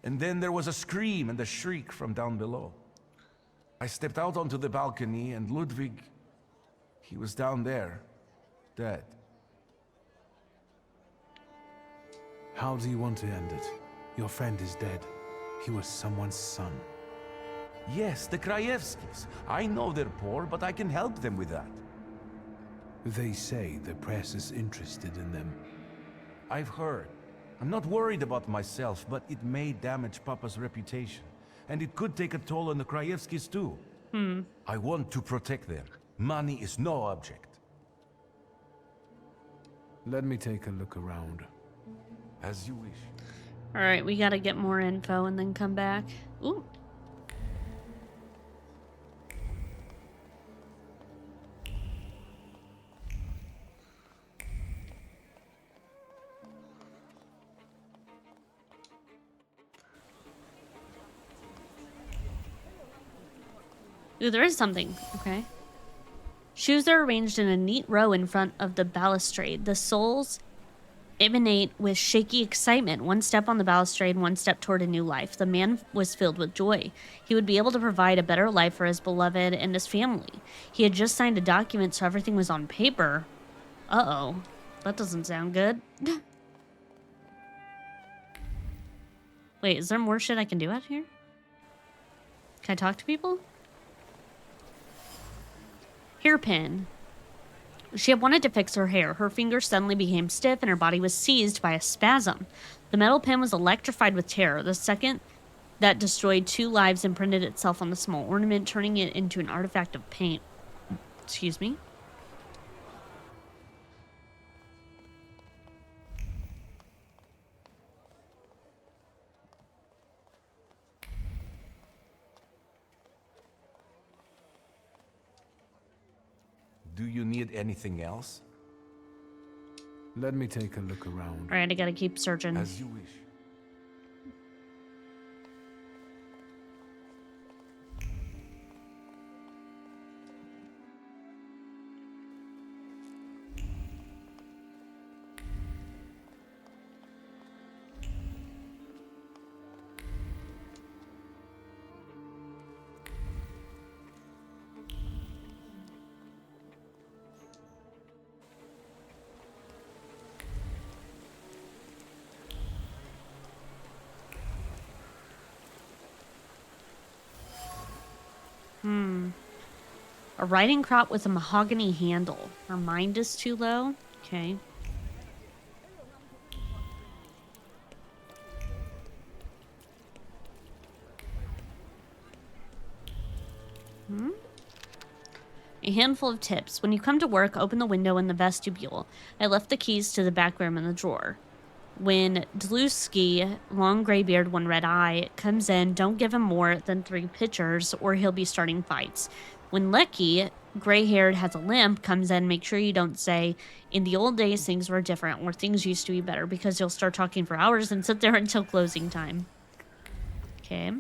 And then there was a scream and a shriek from down below. I stepped out onto the balcony and Ludwig, he was down there, dead. How do you want to end it? Your friend is dead. He was someone's son. Yes, the Krajewskis. I know they're poor, but I can help them with that. They say the press is interested in them. I've heard. I'm not worried about myself, but it may damage Papa's reputation. And it could take a toll on the Krajewskis too. I want to protect them. Money is no object. Let me take a look around. As you wish. Alright, we gotta get more info and then come back. Ooh. Ooh, there is something. Okay. Shoes are arranged in a neat row in front of the balustrade. The soles emanate with shaky excitement. One step on the balustrade, one step toward a new life. The man was filled with joy. He would be able to provide a better life for his beloved and his family. He had just signed a document, so everything was on paper. Uh-oh. That doesn't sound good. Wait, is there more shit I can do out here? Can I talk to people? Hairpin. She had wanted to fix her hair. Her fingers suddenly became stiff and her body was seized by a spasm. The metal pin was electrified with terror. The second that destroyed 2 lives imprinted itself on the small ornament, turning it into an artifact of pain. Excuse me? Do you need anything else? Let me take a look around. Alright, I gotta keep searching. As you wish. A riding crop with a mahogany handle. Her mind is too low. Okay. A handful of tips. When you come to work, open the window in the vestibule. I left the keys to the back room in the drawer. When Dlusky, long gray beard, one red eye, comes in, don't give him more than 3 pitchers or he'll be starting fights. When Lecky, gray-haired, has a limp, comes in, make sure you don't say, in the old days things were different or things used to be better, because you'll start talking for hours and sit there until closing time. Okay.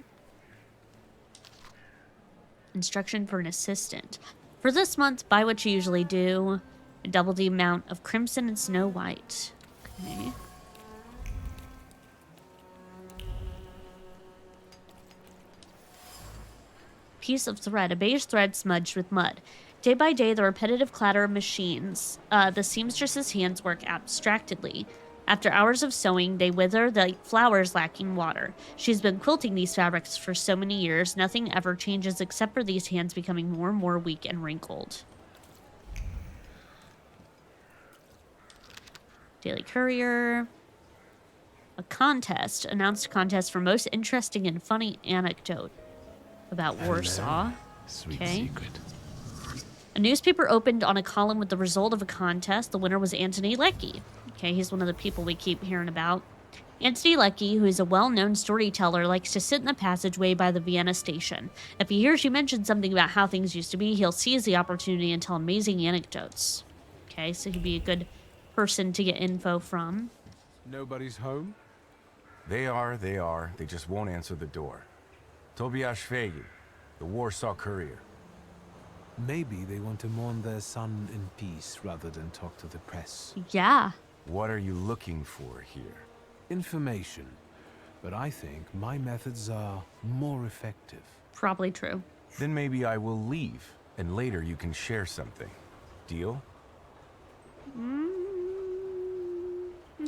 Instruction for an assistant. For this month, buy what you usually do. Double the amount of Crimson and Snow White. Okay. Piece of thread, a beige thread smudged with mud. Day by day, the repetitive clatter of machines. The seamstress's hands work abstractedly. After hours of sewing, they wither like flowers lacking water. She's been quilting these fabrics for so many years, nothing ever changes except for these hands becoming more and more weak and wrinkled. Daily Courier. A contest. Announced a contest for most interesting and funny anecdote about Warsaw. Sweet Okay. secret. A newspaper opened on a column with the result of a contest. The winner was Antony Leckie. Okay, he's one of the people we keep hearing about. Antony Leckie, who is a well-known storyteller, likes to sit in the passageway by the Vienna station. If he hears you mention something about how things used to be, he'll seize the opportunity and tell amazing anecdotes. Okay, so he'd be a good person to get info from. Nobody's home? They are. They just won't answer the door. Tobias Fegi, the Warsaw Courier. Maybe they want to mourn their son in peace rather than talk to the press. Yeah. What are you looking for here? Information. but I think my methods are more effective. Probably true. Then maybe I will leave, and later you can share something. Deal?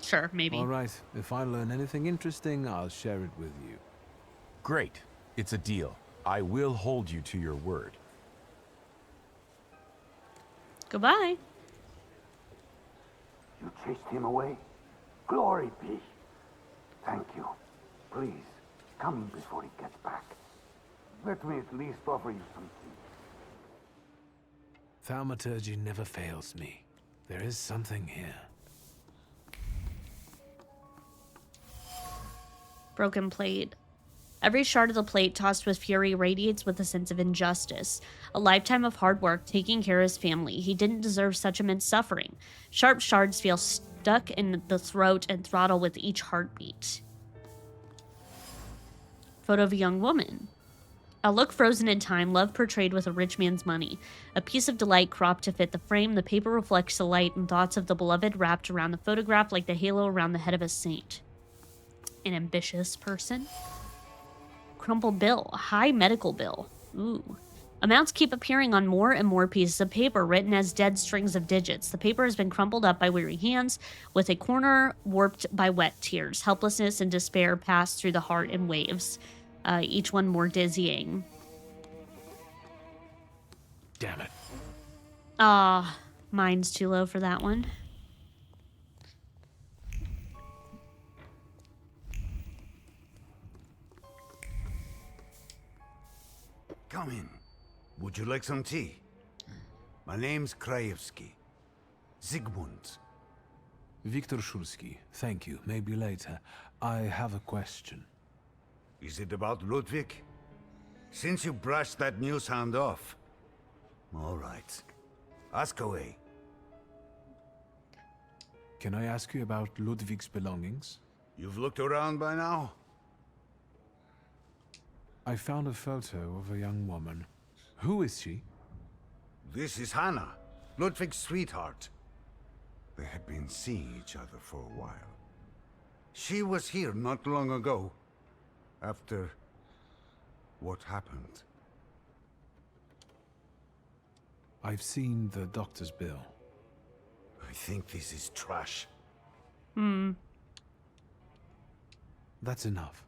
Sure, maybe. All right, if I learn anything interesting, I'll share it with you. Great. It's a deal. I will hold you to your word. Goodbye. You chased him away? Glory be. Thank you. Please, come in before he gets back. Let me at least offer you some tea. Thaumaturgy never fails me. There is something here. Broken plate. Every shard of the plate tossed with fury radiates with a sense of injustice. A lifetime of hard work taking care of his family. He didn't deserve such immense suffering. Sharp shards feel stuck in the throat and throttle with each heartbeat. Photo of a young woman. A look frozen in time, love portrayed with a rich man's money. A piece of delight cropped to fit the frame. The paper reflects the light and thoughts of the beloved wrapped around the photograph like the halo around the head of a saint. An ambitious person. Crumpled bill. A high medical bill. Ooh. Amounts keep appearing on more and more pieces of paper, written as dead strings of digits. The paper has been crumpled up by weary hands, with a corner warped by wet tears. Helplessness and despair pass through the heart in waves, each one more dizzying. Damn it. Ah, mine's too low for that one. Come in. Would you like some tea? My name's Krajewski. Zygmunt. Viktor Shulski, thank you. Maybe later. I have a question. Is it about Ludwig? Since you brushed that news hound off. All right. Ask away. Can I ask you about Ludwig's belongings? You've looked around by now? I found a photo of a young woman. Who is she? This is Hannah, Ludwig's sweetheart. They had been seeing each other for a while. She was here not long ago, after what happened. I've seen the doctor's bill. I think this is trash. That's enough.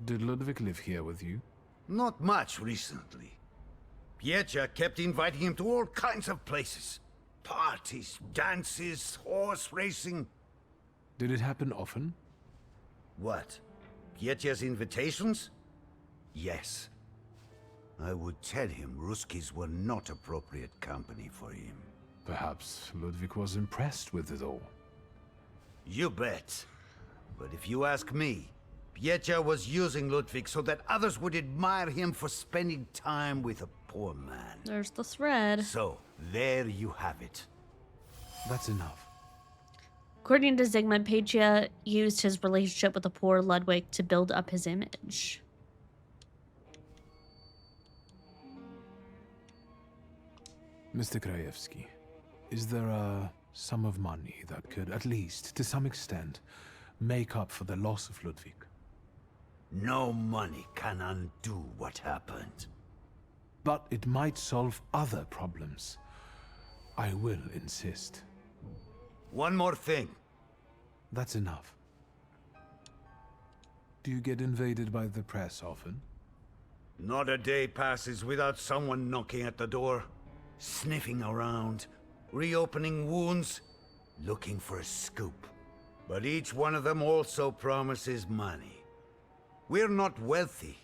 Did Ludwig live here with you? Not much recently. Pietra kept inviting him to all kinds of places. Parties, dances, horse racing. Did it happen often? What? Pietra's invitations? Yes. I would tell him Ruskies were not appropriate company for him. Perhaps Ludwig was impressed with it all. You bet. But if you ask me, Pietra was using Ludwig so that others would admire him for spending time with a poor man. There's the thread. So, there you have it. That's enough. According to Zygmunt, Pietra used his relationship with the poor Ludwig to build up his image. Mr. Krajewski, is there a sum of money that could, at least, to some extent, make up for the loss of Ludwig? No money can undo what happened. But it might solve other problems. I will insist. One more thing. That's enough. Do you get invaded by the press often? Not a day passes without someone knocking at the door, sniffing around, reopening wounds, looking for a scoop. But each one of them also promises money. We're not wealthy,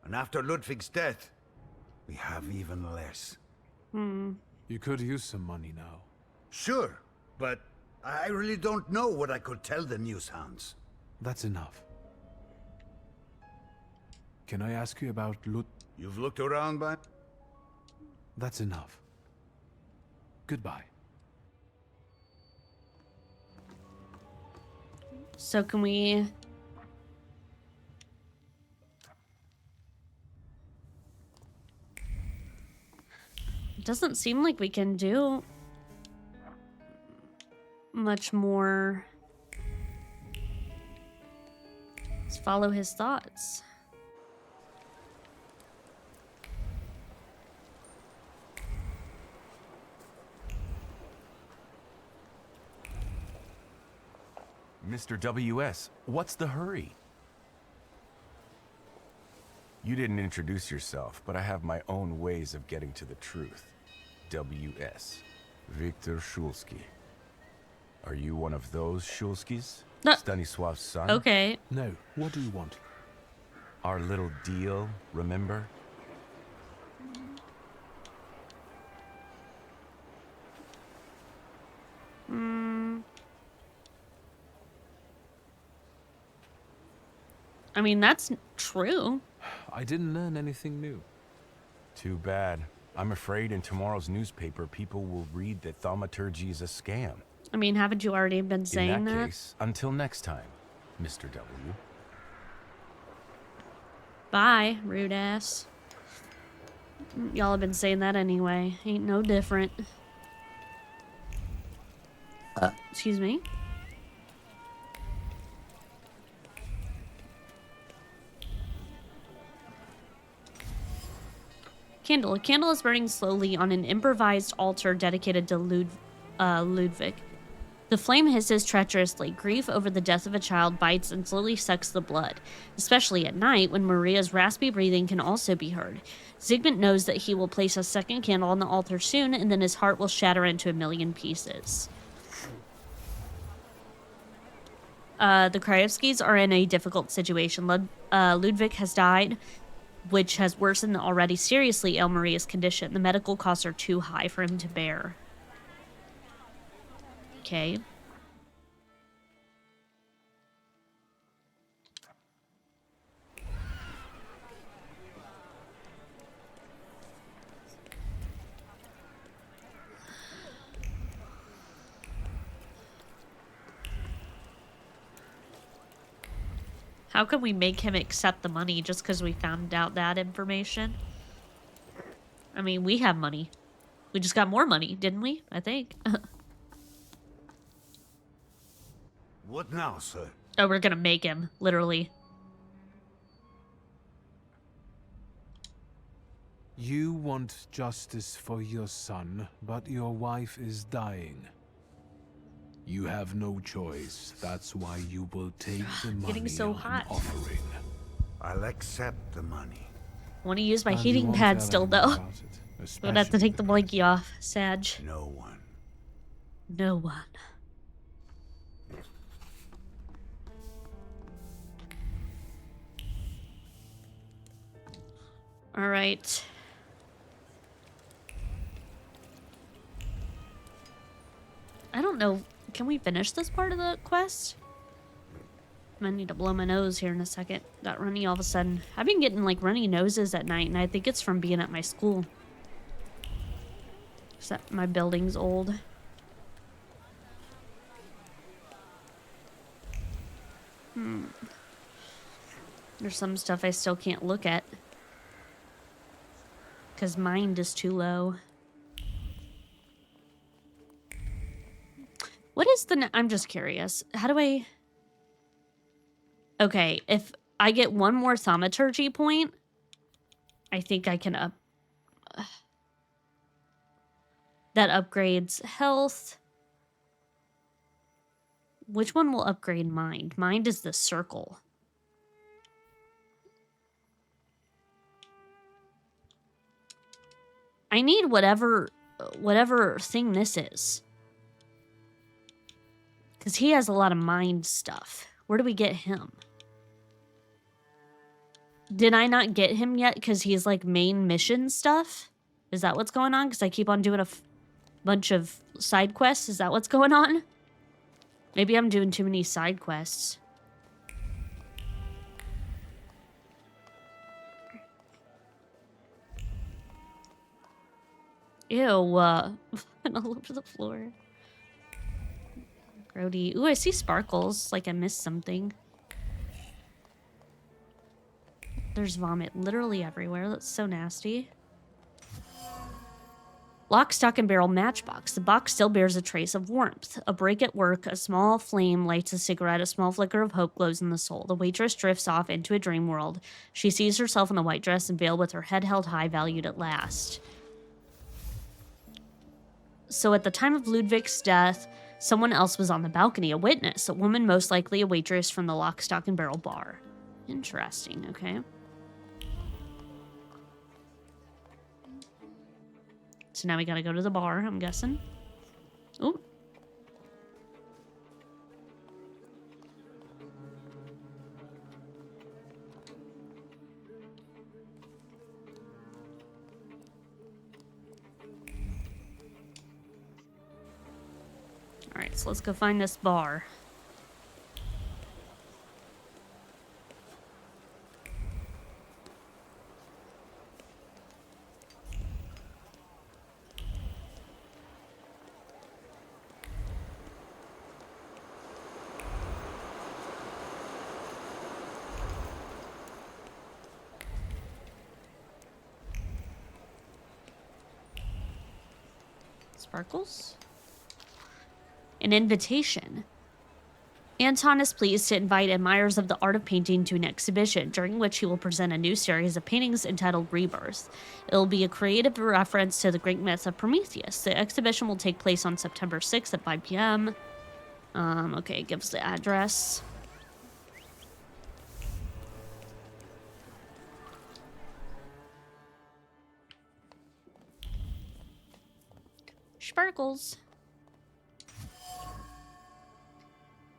and after Ludwig's death, we have even less. You could use some money now. Sure, but I really don't know what I could tell the newshounds. That's enough. Can I ask you about You've looked around by... That's enough. Goodbye. So can we... doesn't seem like we can do much more. Let's follow his thoughts. Mr. W.S., what's the hurry? You didn't introduce yourself, but I have my own ways of getting to the truth. W.S. Victor Shulsky. Are you one of those Shulskys? No. Stanisław's son? Okay. No, what do you want? Our little deal, remember? I mean, that's true. I didn't learn anything new. Too bad. I'm afraid in tomorrow's newspaper, people will read that thaumaturgy is a scam. I mean, haven't you already been saying In that that? case, until next time, Mr. W. Bye, rude ass. Y'all have been saying that anyway. Ain't no different. Excuse me. Candle. A candle is burning slowly on an improvised altar dedicated to Ludwig. The flame hisses treacherously. Grief over the death of a child bites and slowly sucks the blood, especially at night when Maria's raspy breathing can also be heard. Zygmunt knows that he will place a second candle on the altar soon, and then his heart will shatter into a million pieces. The Krajewskis are in a difficult situation. Ludwig has died, which has worsened the already seriously ill Maria's condition. The medical costs are too high for him to bear. Okay. How can we make him accept the money just because we found out that information? I mean, we have money. We just got more money, didn't we? I think. What now, sir? Oh, we're gonna make him, literally. You want justice for your son, but your wife is dying. You have no choice. That's why you will take the money Getting so of an hot. offering. I'll accept the money. Want to use my And you heating won't pad tell still, anyone though. about it, I'm gonna have to take the especially blankie off, Sag. No one. No one. All right. I don't know. Can we finish this part of the quest? I need to blow my nose here in a second. Got runny all of a sudden. I've been getting like runny noses at night, and I think it's from being at my school. Except my building's old. There's some stuff I still can't look at. Because mind is too low. What is the... I'm just curious. How do I... Okay, if I get one more thaumaturgy point, I think I can up... that upgrades health. Which one will upgrade mind? Mind is the circle. I need whatever thing this is. Because he has a lot of mind stuff. Where do we get him? Did I not get him yet because he's like main mission stuff? Is that what's going on? Because I keep on doing a bunch of side quests. Is that what's going on? Maybe I'm doing too many side quests. Ew, and all over the floor. Grody. Ooh, I see sparkles. Like I missed something. There's vomit literally everywhere. That's so nasty. Lock, stock, and barrel matchbox. The box still bears a trace of warmth. A break at work, a small flame lights a cigarette, a small flicker of hope glows in the soul. The waitress drifts off into a dream world. She sees herself in a white dress and veil with her head held high, valued at last. So at the time of Ludwig's death, someone else was on the balcony, a witness, a woman, most likely a waitress from the Lock, Stock, and Barrel bar. Interesting, okay. So now we gotta go to the bar, I'm guessing. Ooh. Alright, so let's go find this bar. Sparkles? An invitation. Anton is pleased to invite admirers of the art of painting to an exhibition, during which he will present a new series of paintings entitled Rebirth. It will be a creative reference to the great myth of Prometheus. The exhibition will take place on September 6th at 5 p.m. Okay, it gives the address. Sparkles.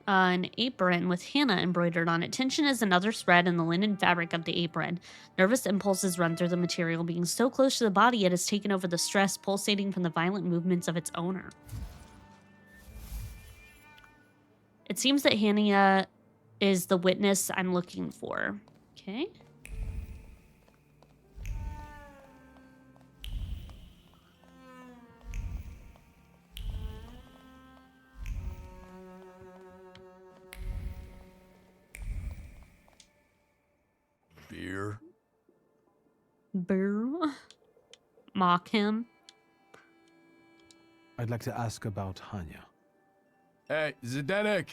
An apron with Hannah embroidered on it. Tension is another thread in the linen fabric of the apron. Nervous impulses run through the material. Being so close to the body, it has taken over the stress pulsating from the violent movements of its owner. It seems that Hannah is the witness I'm looking for. Okay. Beer? Beer. Mock him. I'd like to ask about Hanya. Hey, Zdenek!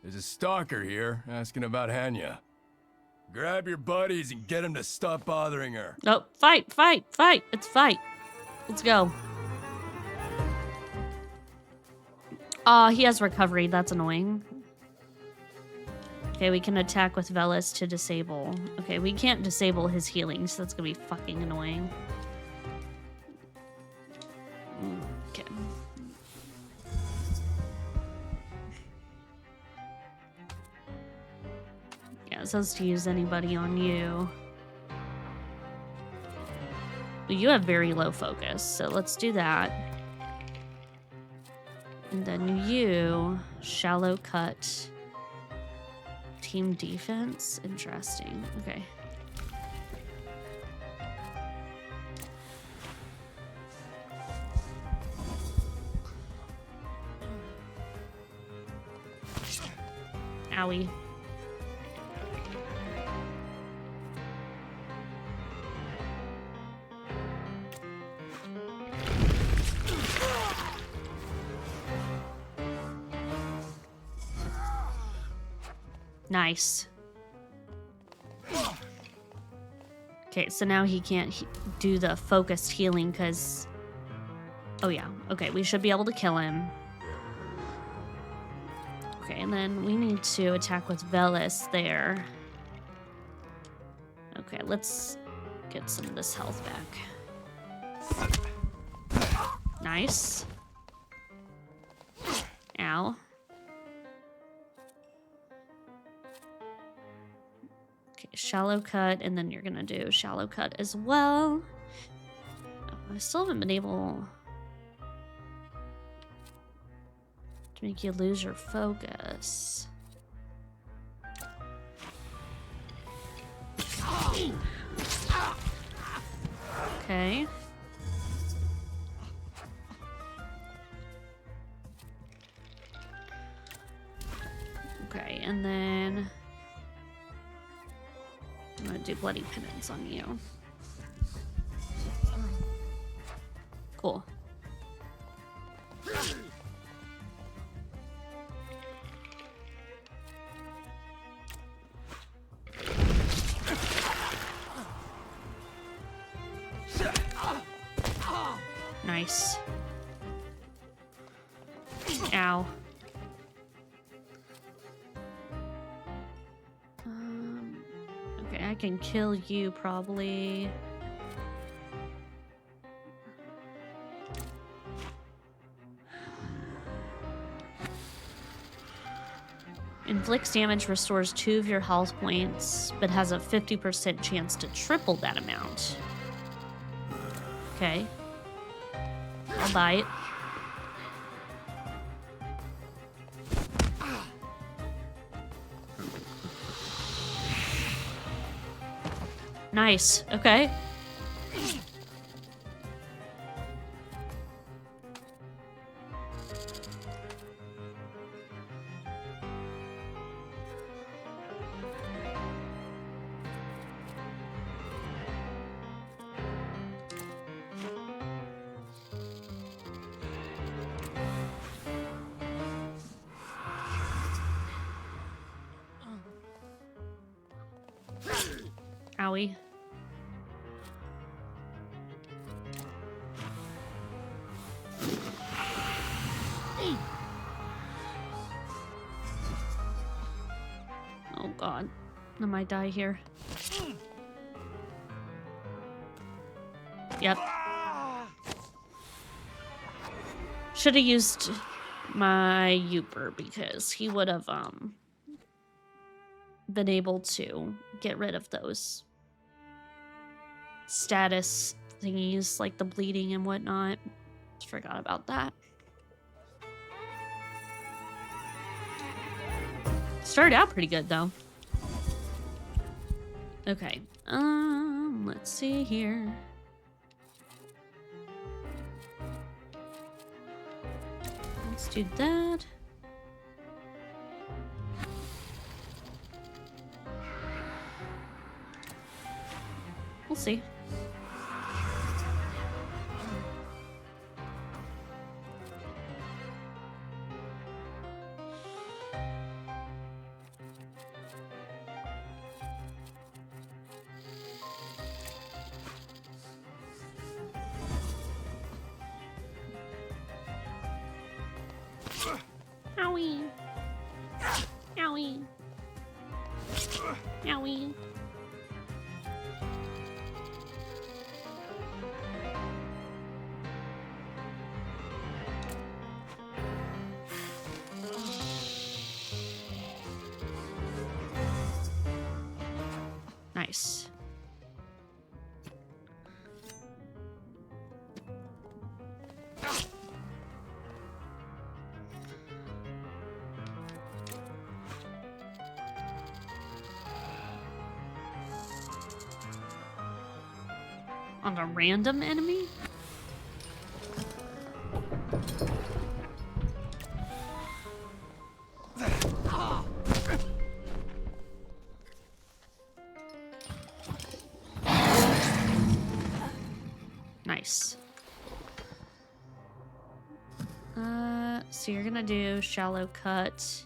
There's a stalker here asking about Hanya. Grab your buddies and get them to stop bothering her. Oh, fight, fight, fight. It's fight. Let's go. He has recovery. That's annoying. Okay, we can attack with Velis to disable. Okay, we can't disable his healing, so that's gonna be fucking annoying. Okay. Yeah, it says to use anybody on you. Well, you have very low focus, so let's do that. And then you, shallow cut. Team defense? Interesting. Okay. Owie. Nice. Okay, so now he can't do the focused healing because... Oh yeah, okay, we should be able to kill him. Okay, and then we need to attack with Velis there. Okay, let's get some of this health back. Nice. Ow. Shallow cut, and then you're gonna do shallow cut as well. I still haven't been able to make you lose your focus. Okay. Okay, and then I'm gonna do bloody penance on you. Cool. Ow. Okay, I can kill you probably. Inflicts damage, restores 2 of your health points, but has a 50% chance to triple that amount. Okay. I'll buy it. Nice. Okay. Owie. Oh god. I might die here. Yep. Should have used my Youper because he would have been able to get rid of those status thingies like the bleeding and whatnot. Just forgot about that. Started out pretty good though. Okay. Let's see here. Let's do that. We'll see. Owie. Owie. Owie. Nice. On a random enemy? Nice. So you're gonna do shallow cut.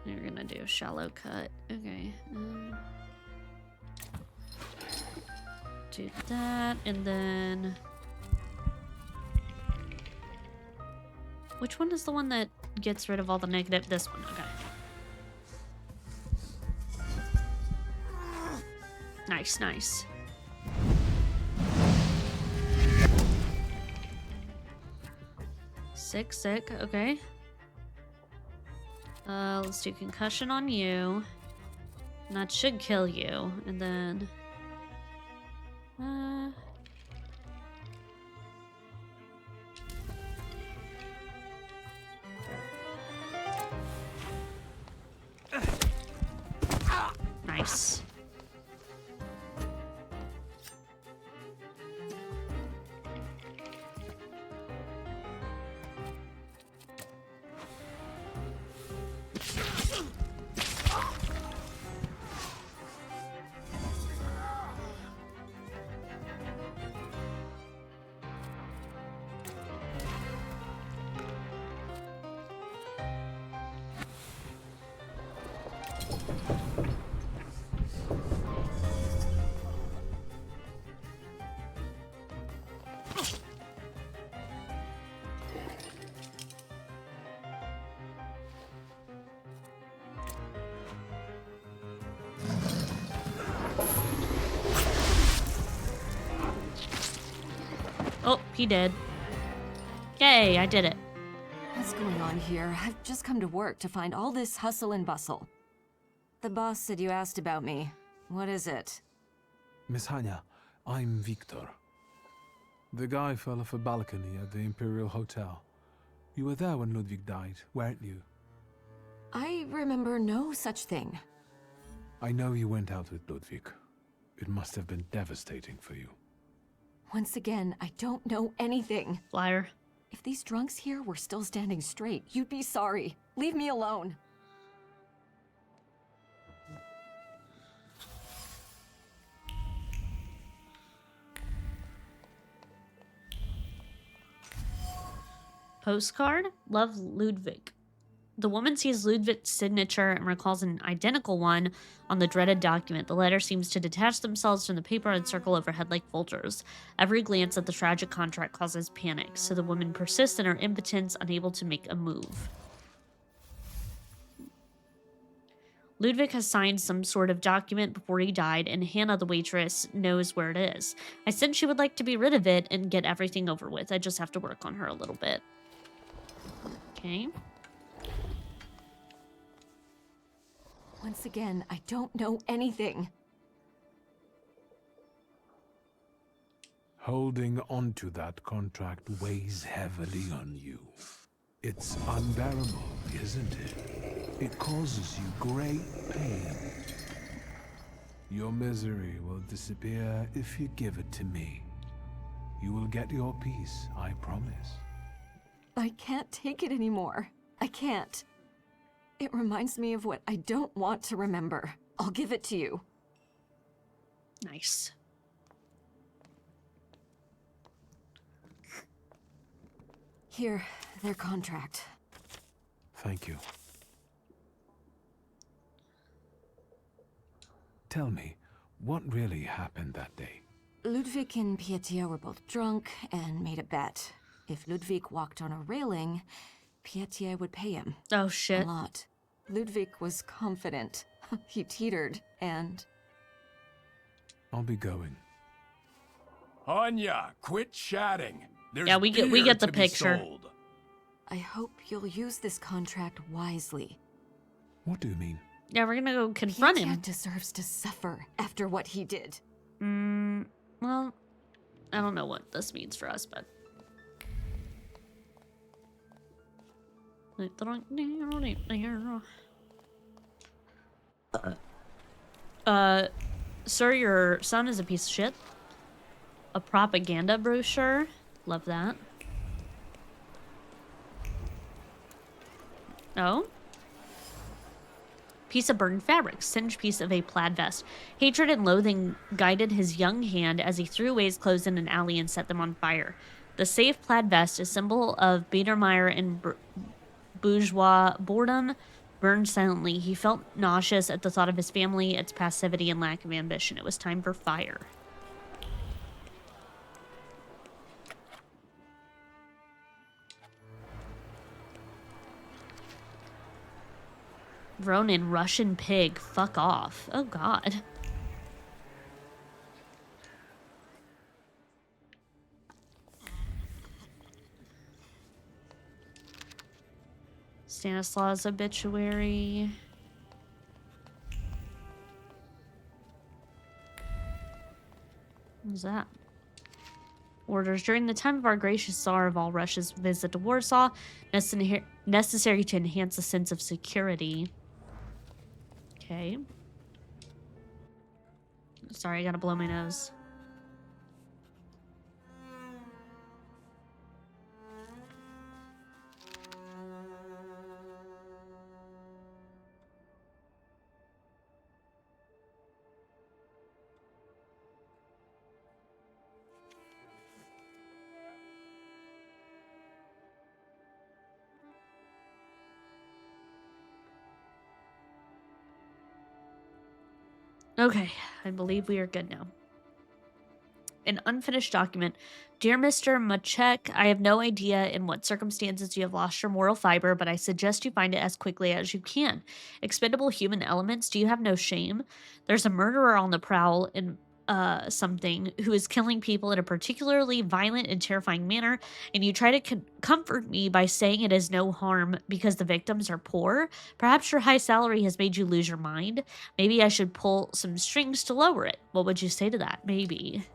You're gonna do shallow cut. Okay. Do that, and then... Which one is the one that gets rid of all the negative? This one, okay. Nice, nice. Sick, okay. Let's do concussion on you. And that should kill you, and then... Nice. he did. Yay, I did it. What's going on here? I've just come to work to find all this hustle and bustle. The boss said you asked about me. What is it? Miss Hanya, I'm Victor. The guy fell off a balcony at the Imperial Hotel. You were there when Ludwig died, weren't you? I remember no such thing. I know you went out with Ludwig. It must have been devastating for you. Once again, I don't know anything. Flyer. If these drunks here were still standing straight, you'd be sorry. Leave me alone. Postcard? Love, Ludwig. The woman sees Ludwig's signature and recalls an identical one on the dreaded document. The letter seems to detach themselves from the paper and circle overhead like vultures. Every glance at the tragic contract causes panic, so the woman persists in her impotence, unable to make a move. Ludwig has signed some sort of document before he died, and Hannah, the waitress, knows where it is. I said she would like to be rid of it and get everything over with. I just have to work on her a little bit. Okay. Once again, I don't know anything. Holding onto that contract weighs heavily on you. It's unbearable, isn't it? It causes you great pain. Your misery will disappear if you give it to me. You will get your peace, I promise. I can't take it anymore. I can't. It reminds me of what I don't want to remember. I'll give it to you. Nice. Here, their contract. Thank you. Tell me, what really happened that day? Ludwig and Pietia were both drunk and made a bet. If Ludwig walked on a railing, Pietia would pay him. Oh, shit. A lot. Ludwig was confident. He teetered, and... I'll be going. Anya, quit chatting. There's Yeah, we get beer the to be picture. sold. I hope you'll use this contract wisely. What do you mean? Yeah, we're gonna go confront Pietia him. deserves to suffer after what he did. Well, I don't know what this means for us, but... Sir, your son is a piece of shit. A propaganda brochure. Love that. Oh? Piece of burned fabric, singed piece of a plaid vest. Hatred and loathing guided his young hand as he threw away his clothes in an alley and set them on fire. The safe plaid vest, a symbol of Biedermeier and bourgeois boredom, burned silently. He felt nauseous at the thought of his family, its passivity, and lack of ambition. It was time for fire. Ronin, Russian pig, fuck off. Oh god. Stanislaus obituary. What was that? Orders. During the time of our gracious Tsar of all Russia's visit to Warsaw, necessary to enhance a sense of security. Okay. Sorry, I gotta blow my nose. Okay, I believe we are good now. An unfinished document. Dear Mr. Machek, I have no idea in what circumstances you have lost your moral fiber, but I suggest you find it as quickly as you can. Expendable human elements, do you have no shame? There's a murderer on the prowl, and something who is killing people in a particularly violent and terrifying manner, and you try to comfort me by saying it is no harm because the victims are poor. Perhaps your high salary has made you lose your mind. Maybe I should pull some strings to lower it. What would you say to that? Maybe.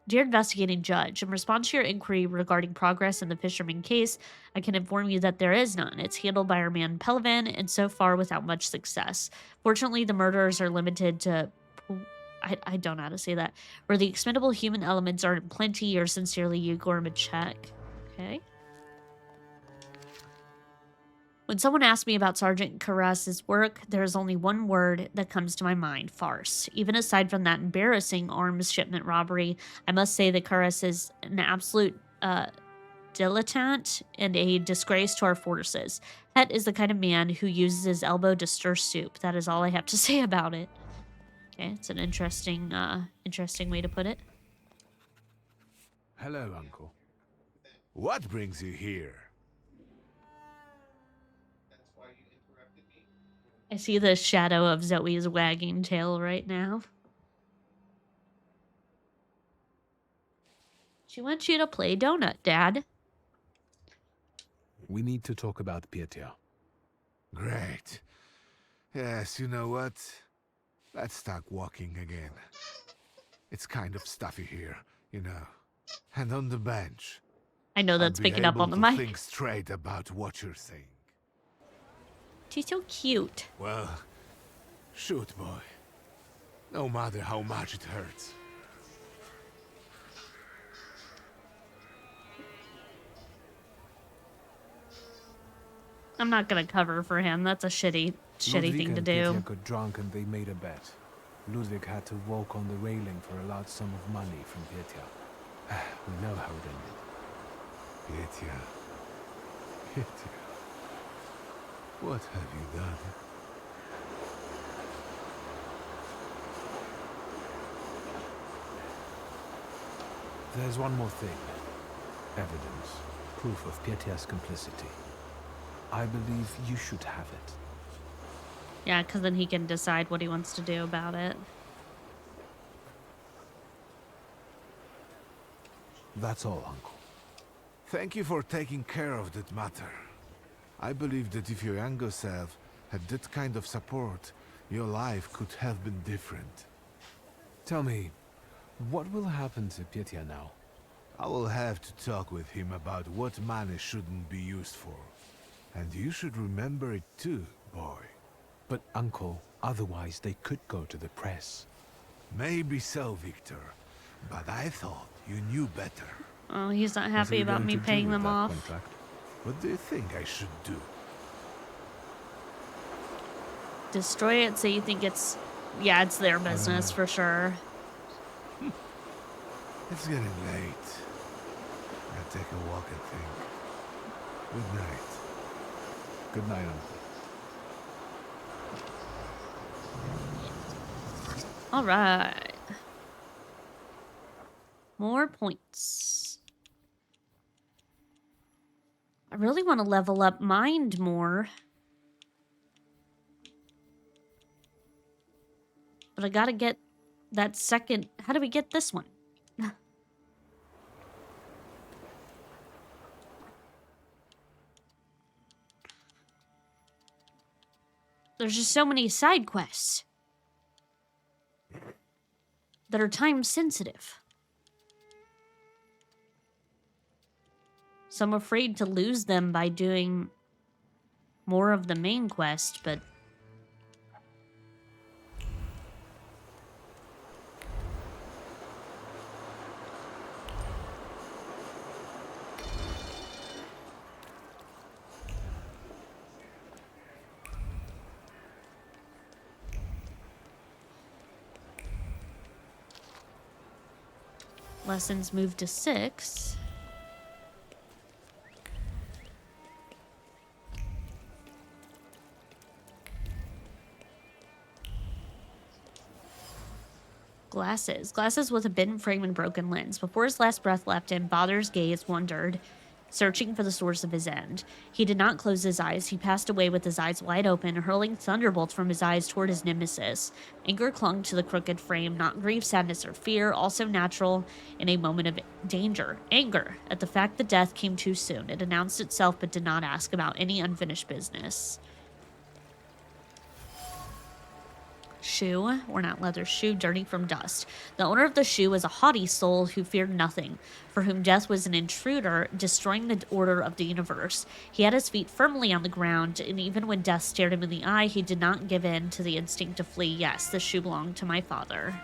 Dear investigating judge, in response to your inquiry regarding progress in the fisherman case, I can inform you that there is none. It's handled by our man Pelivan, and so far without much success. Fortunately, the murderers are limited to... I don't know how to say that. Where the expendable human elements are in plenty, yours sincerely, Yegor Machek. Okay. When someone asks me about Sergeant Karas's work, there is only one word that comes to my mind: farce. Even aside from that embarrassing arms shipment robbery, I must say that Karas is an absolute dilettante and a disgrace to our forces. Het is the kind of man who uses his elbow to stir soup. That is all I have to say about it. Okay, it's an interesting way to put it. Hello, Uncle. What brings you here? I see the shadow of Zoe's wagging tail right now. She wants you to play donut, Dad. We need to talk about Petya. Great. Yes, you know what? Let's start walking again. It's kind of stuffy here, you know. And on the bench. I know that's I'll be picking up on the able to mic. think straight about what you're saying. She's so cute. Well, shoot, boy. No matter how much it hurts. I'm not gonna cover for him. That's a shitty Ludwig thing to and do. Petya got drunk and they made a bet. Ludwig had to walk on the railing for a large sum of money from Petya. We know how it ended. Petya. Petya. What have you done? There's one more thing. Evidence. Proof of Petya's complicity. I believe you should have it. Yeah, because then he can decide what he wants to do about it. That's all, Uncle. Thank you for taking care of that matter. I believe that if your younger self had that kind of support, your life could have been different. Tell me, what will happen to Petya now? I will have to talk with him about what money shouldn't be used for. And you should remember it too, boy. But Uncle, otherwise they could go to the press. Maybe so, Victor. But I thought you knew better. Oh, he's not What are happy you about going me to do paying with them that off. contract? What do you think I should do? Destroy it so you think it's... Yeah, it's their business for sure. It's getting late. I'll take a walk and think. Good night. Good night, Uncle. All right. More points. I really want to level up Mind more. But I gotta get that second... How do we get this one? There's just so many side quests that are time sensitive. So I'm afraid to lose them by doing more of the main quest, but... Lessons moved to 6. Glasses. Glasses with a bitten frame and broken lens. Before his last breath left him, Bother's gaze wandered searching for the source of his end. He did not close his eyes. He passed away with his eyes wide open, hurling thunderbolts from his eyes toward his nemesis. Anger clung to the crooked frame, not grief, sadness, or fear, also natural in a moment of danger. Anger at the fact that death came too soon. It announced itself but did not ask about any unfinished business. Shoe, worn out leather shoe, dirty from dust. The owner of the shoe was a haughty soul who feared nothing, for whom death was an intruder, destroying the order of the universe. He had his feet firmly on the ground, and even when death stared him in the eye, he did not give in to the instinct to flee. Yes, the shoe belonged to my father.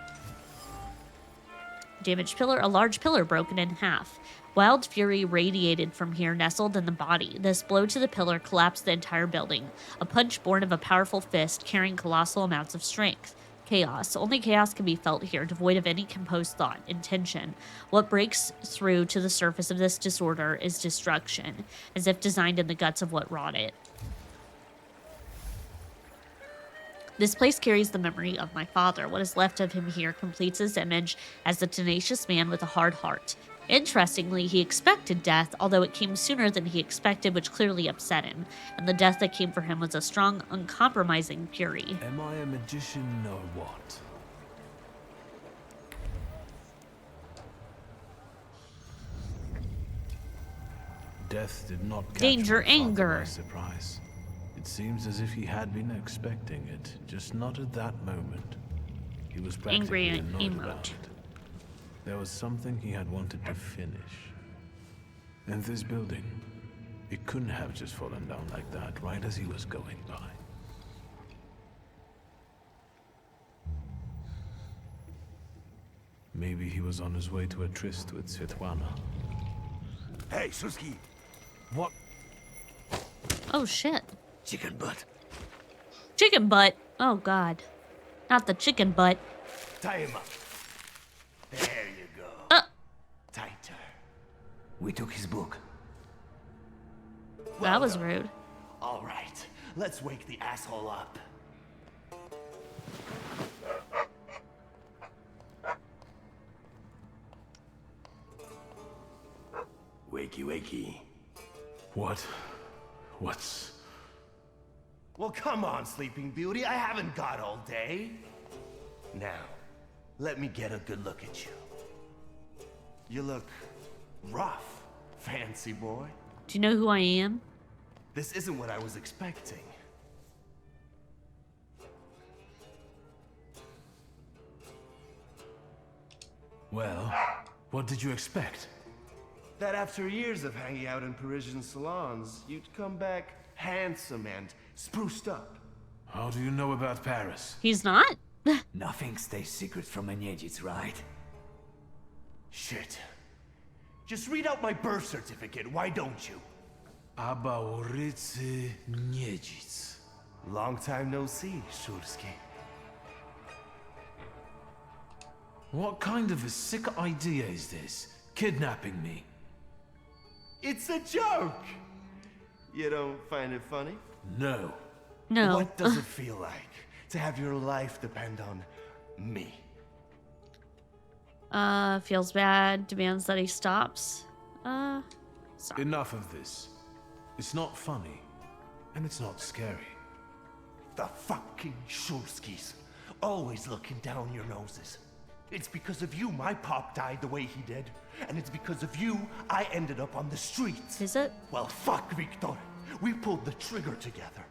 Damaged pillar, a large pillar broken in half. Wild fury radiated from here, nestled in the body. This blow to the pillar collapsed the entire building. A punch born of a powerful fist carrying colossal amounts of strength. Chaos. Only chaos can be felt here, devoid of any composed thought, intention. What breaks through to the surface of this disorder is destruction, as if designed in the guts of what wrought it. This place carries the memory of my father. What is left of him here completes his image as the tenacious man with a hard heart. Interestingly, he expected death, although it came sooner than he expected, which clearly upset him. And the death that came for him was a strong, uncompromising fury. Am I a magician or what? Death did not catch Danger, my father anger. by surprise. It seems as if he had been expecting it, just not at that moment. He was Angry practically and annoyed about emote. it. There was something he had wanted to finish. And this building, it couldn't have just fallen down like that, right as he was going by. Maybe he was on his way to a tryst with Svetlana. Hey, Suski! What? Oh shit. Chicken butt. Chicken butt. Oh god. Not the chicken butt. Tie him up. There you go. Tighter. We took his book. That was rude. All right, let's wake the asshole up. Wakey, wakey. What's... Well, come on, Sleeping Beauty. I haven't got all day. Now, let me get a good look at you. You look rough, fancy boy. Do you know who I am? This isn't what I was expecting. Well, what did you expect? That after years of hanging out in Parisian salons, you'd come back handsome and spruced up. How do you know about Paris? He's not? Nothing stays secret from a Niedzic, right? Shit. Just read out my birth certificate, why don't you? Abaurice Niedzic. Long time no see, Shulsky. What kind of a sick idea is this? Kidnapping me? It's a joke! You don't find it funny? No. No. What does it feel like to have your life depend on me? Feels bad. Demands that he stops. Sorry. Enough of this. It's not funny. And it's not scary. The fucking Shulskis. Always looking down your noses. It's because of you my pop died the way he did. And it's because of you I ended up on the streets. Is it? Well, fuck, Victor. We pulled the trigger together.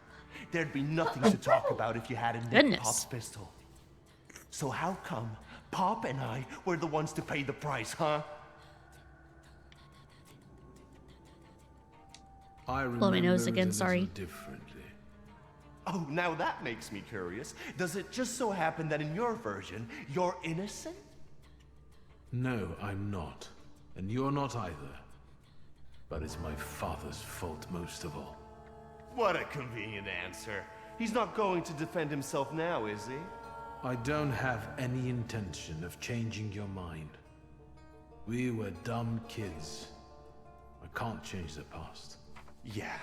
There'd be nothing to talk about if you hadn't nicked Goodness. Pop's pistol. So how come Pop and I were the ones to pay the price, huh? I remember Blow my nose it again, a sorry. little differently. Oh, now that makes me curious. Does it just so happen that in your version, you're innocent? No, I'm not. And you're not either. But it's my father's fault most of all. What a convenient answer. He's not going to defend himself now, is he? I don't have any intention of changing your mind. We were dumb kids. I can't change the past. Yeah.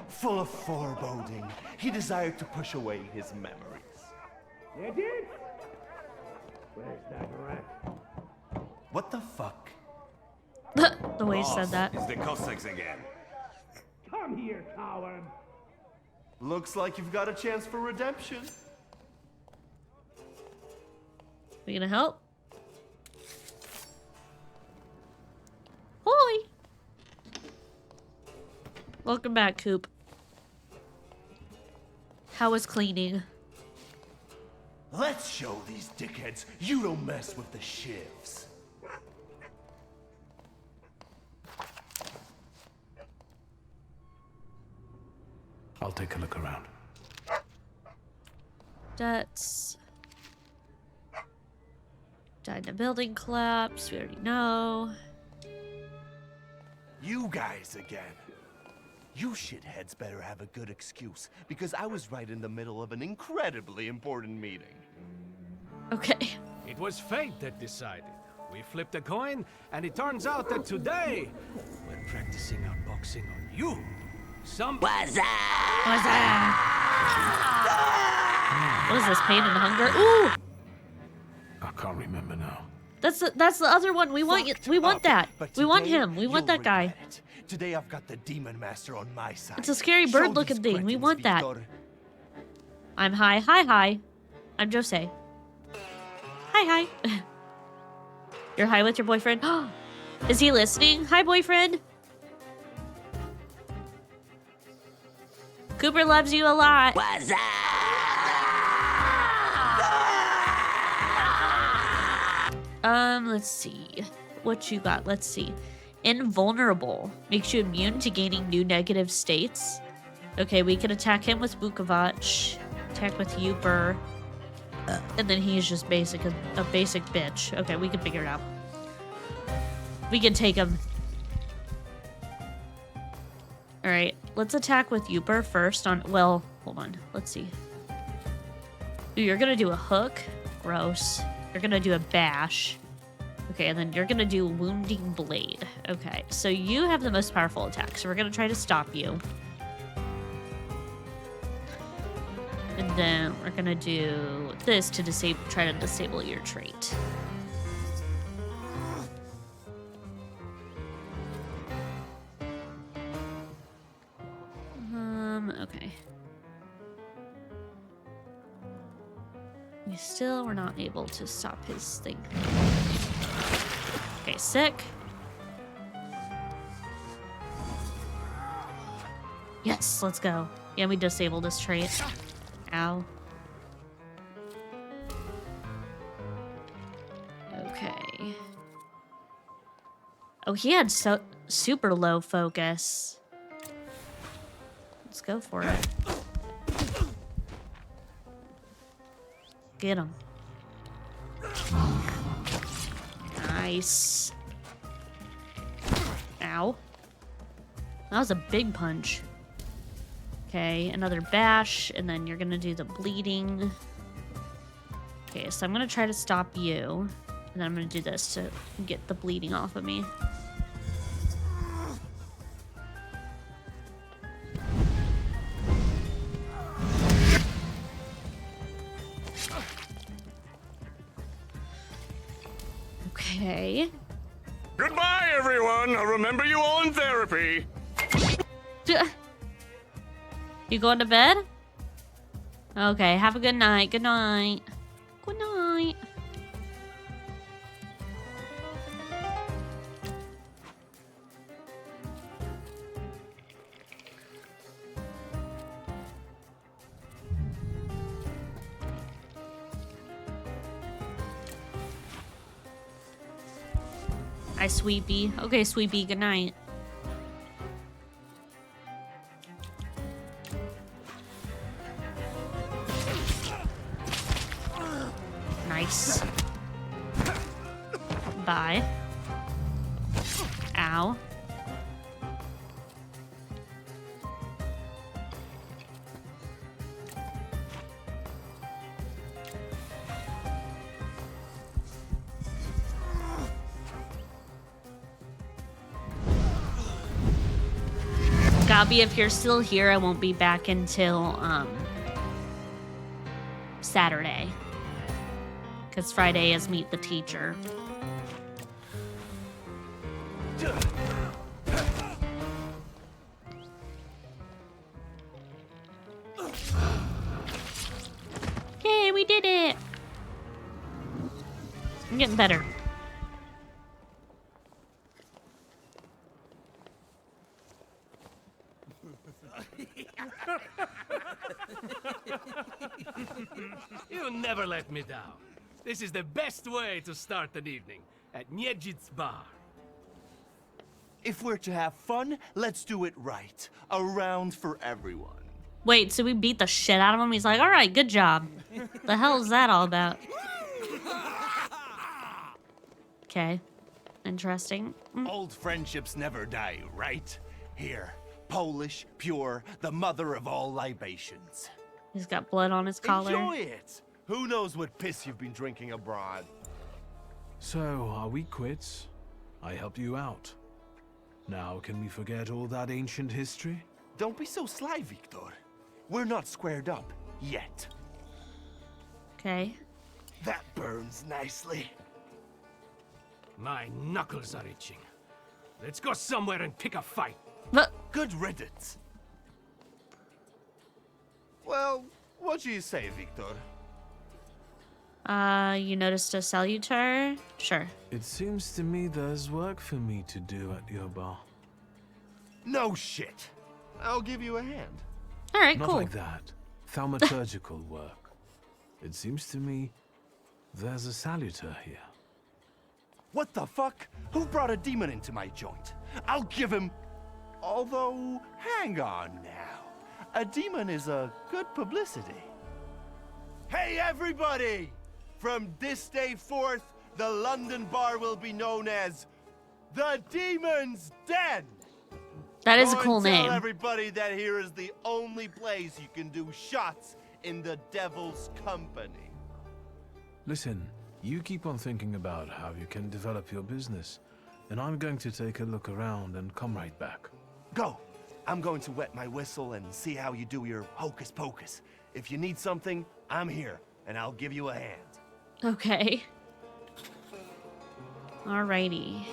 Full of foreboding, he desired to push away his memories. Where's that rat? What the fuck? The way he said that. It's the Cossacks again. Come here, coward. Looks like you've got a chance for redemption. We gonna help? Hoi! Welcome back, Coop. How was cleaning? Let's show these dickheads you don't mess with the shivs. I'll take a look around. That's... Died in a building collapse, we already know. You guys again. You shitheads better have a good excuse, because I was right in the middle of an incredibly important meeting. Okay. It was fate that decided. We flipped a coin, and it turns out that today we're practicing our boxing on you. What's that? What is this, pain and hunger? Ooh! I can't remember now. That's the other one. We want you. We want that. But We want today, him. We want you'll that guy. regret it. Today I've got the Demon Master on my side. It's a scary Show bird-looking these thing. We cretins, want that. Victor. I'm hi. Hi, hi. I'm Jose. Hi, hi. You're high with your boyfriend? Is he listening? Hi, boyfriend. Cooper loves you a lot. What's let's see. What you got? Let's see. Invulnerable. Makes you immune to gaining new negative states. Okay, we can attack him with Vukovac. Attack with Uper. And then he's just a basic bitch. Okay, we can figure it out. We can take him. Alright, let's attack with Uper first on... Well, hold on. Let's see. Ooh, you're gonna do a hook. Gross. You're gonna do a bash. Okay, and then you're gonna do Wounding Blade. Okay, so you have the most powerful attack, so we're gonna try to stop you. And then we're gonna do this to try to disable your trait. Okay. We're not able to stop his thing. Okay, sick. Yes, let's go. Yeah, we disabled this trait. Ow. Okay. Oh, he had super low focus. Let's go for it. Get him. Nice. Ow. That was a big punch. Okay, another bash, and then you're gonna do the bleeding. Okay, so I'm gonna try to stop you, and then I'm gonna do this to get the bleeding off of me. Okay. Goodbye, everyone. I'll remember you all in therapy. You going to bed? Okay, have a good night. Good night. Good night. Hi, Sweepy. Okay, Sweepy, good night. Nice. Bye. Ow. Gabi, if you're still here, I won't be back until Saturday. Because Friday is Meet the Teacher. Okay, we did it. I'm getting better. You never let me down. This is the best way to start an evening at Niedzic's bar. If we're to have fun, let's do it right. A round for everyone. Wait, so we beat the shit out of him? He's like, all right, good job. The hell is that all about? Okay. Interesting. Old friendships never die, right? Here, Polish, pure, the mother of all libations. He's got blood on his collar. Enjoy it! Who knows what piss you've been drinking abroad? So, are we quits? I helped you out. Now, can we forget all that ancient history? Don't be so sly, Victor. We're not squared up, yet. Okay. That burns nicely. My knuckles are itching. Let's go somewhere and pick a fight. But Good riddance. Well, what do you say, Victor? you noticed a salutator? Sure. It seems to me there's work for me to do at your bar. No shit. I'll give you a hand. All right, Not cool. like that. Thaumaturgical work. It seems to me there's a salutor here. What the fuck? Who brought a demon into my joint? I'll give him... Although, hang on now. A demon is a good publicity. Hey everybody! From this day forth, the London bar will be known as the Demon's Den. That is a Go cool and tell name. everybody that here is the only place you can do shots in the devil's company. Listen, you keep on thinking about how you can develop your business, and I'm going to take a look around and come right back. Go. I'm going to wet my whistle and see how you do your hocus pocus. If you need something, I'm here, and I'll give you a hand. Okay. Alrighty.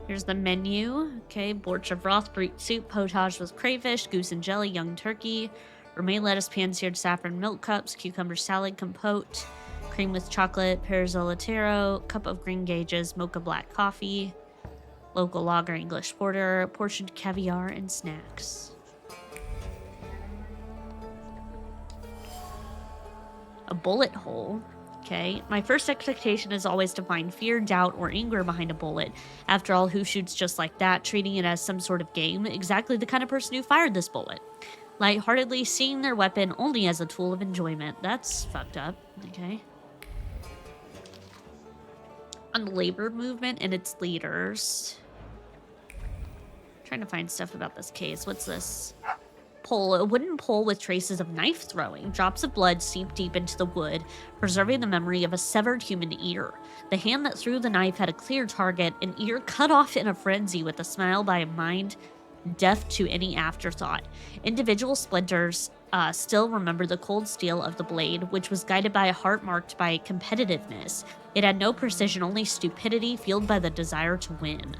Here's the menu. Okay, borscht of broth, brute soup, potage with crayfish, goose and jelly, young turkey, romaine lettuce, pan-seared saffron milk cups, cucumber salad, compote, cream with chocolate, perzolotero, cup of green gages, mocha black coffee, local lager, English porter, portioned caviar, and snacks. A bullet hole. Okay, my first expectation is always to find fear, doubt, or anger behind a bullet. After all, who shoots just like that, treating it as some sort of game? Exactly the kind of person who fired this bullet. Lightheartedly seeing their weapon only as a tool of enjoyment. That's fucked up. Okay. On the labor movement and its leaders. Trying to find stuff about this case. What's this? Pole, a wooden pole with traces of knife throwing. Drops of blood seep deep into the wood, preserving the memory of a severed human ear. The hand that threw the knife had a clear target, an ear cut off in a frenzy with a smile by a mind deaf to any afterthought. Individual splinters still remember the cold steel of the blade, which was guided by a heart marked by competitiveness. It had no precision, only stupidity fueled by the desire to win.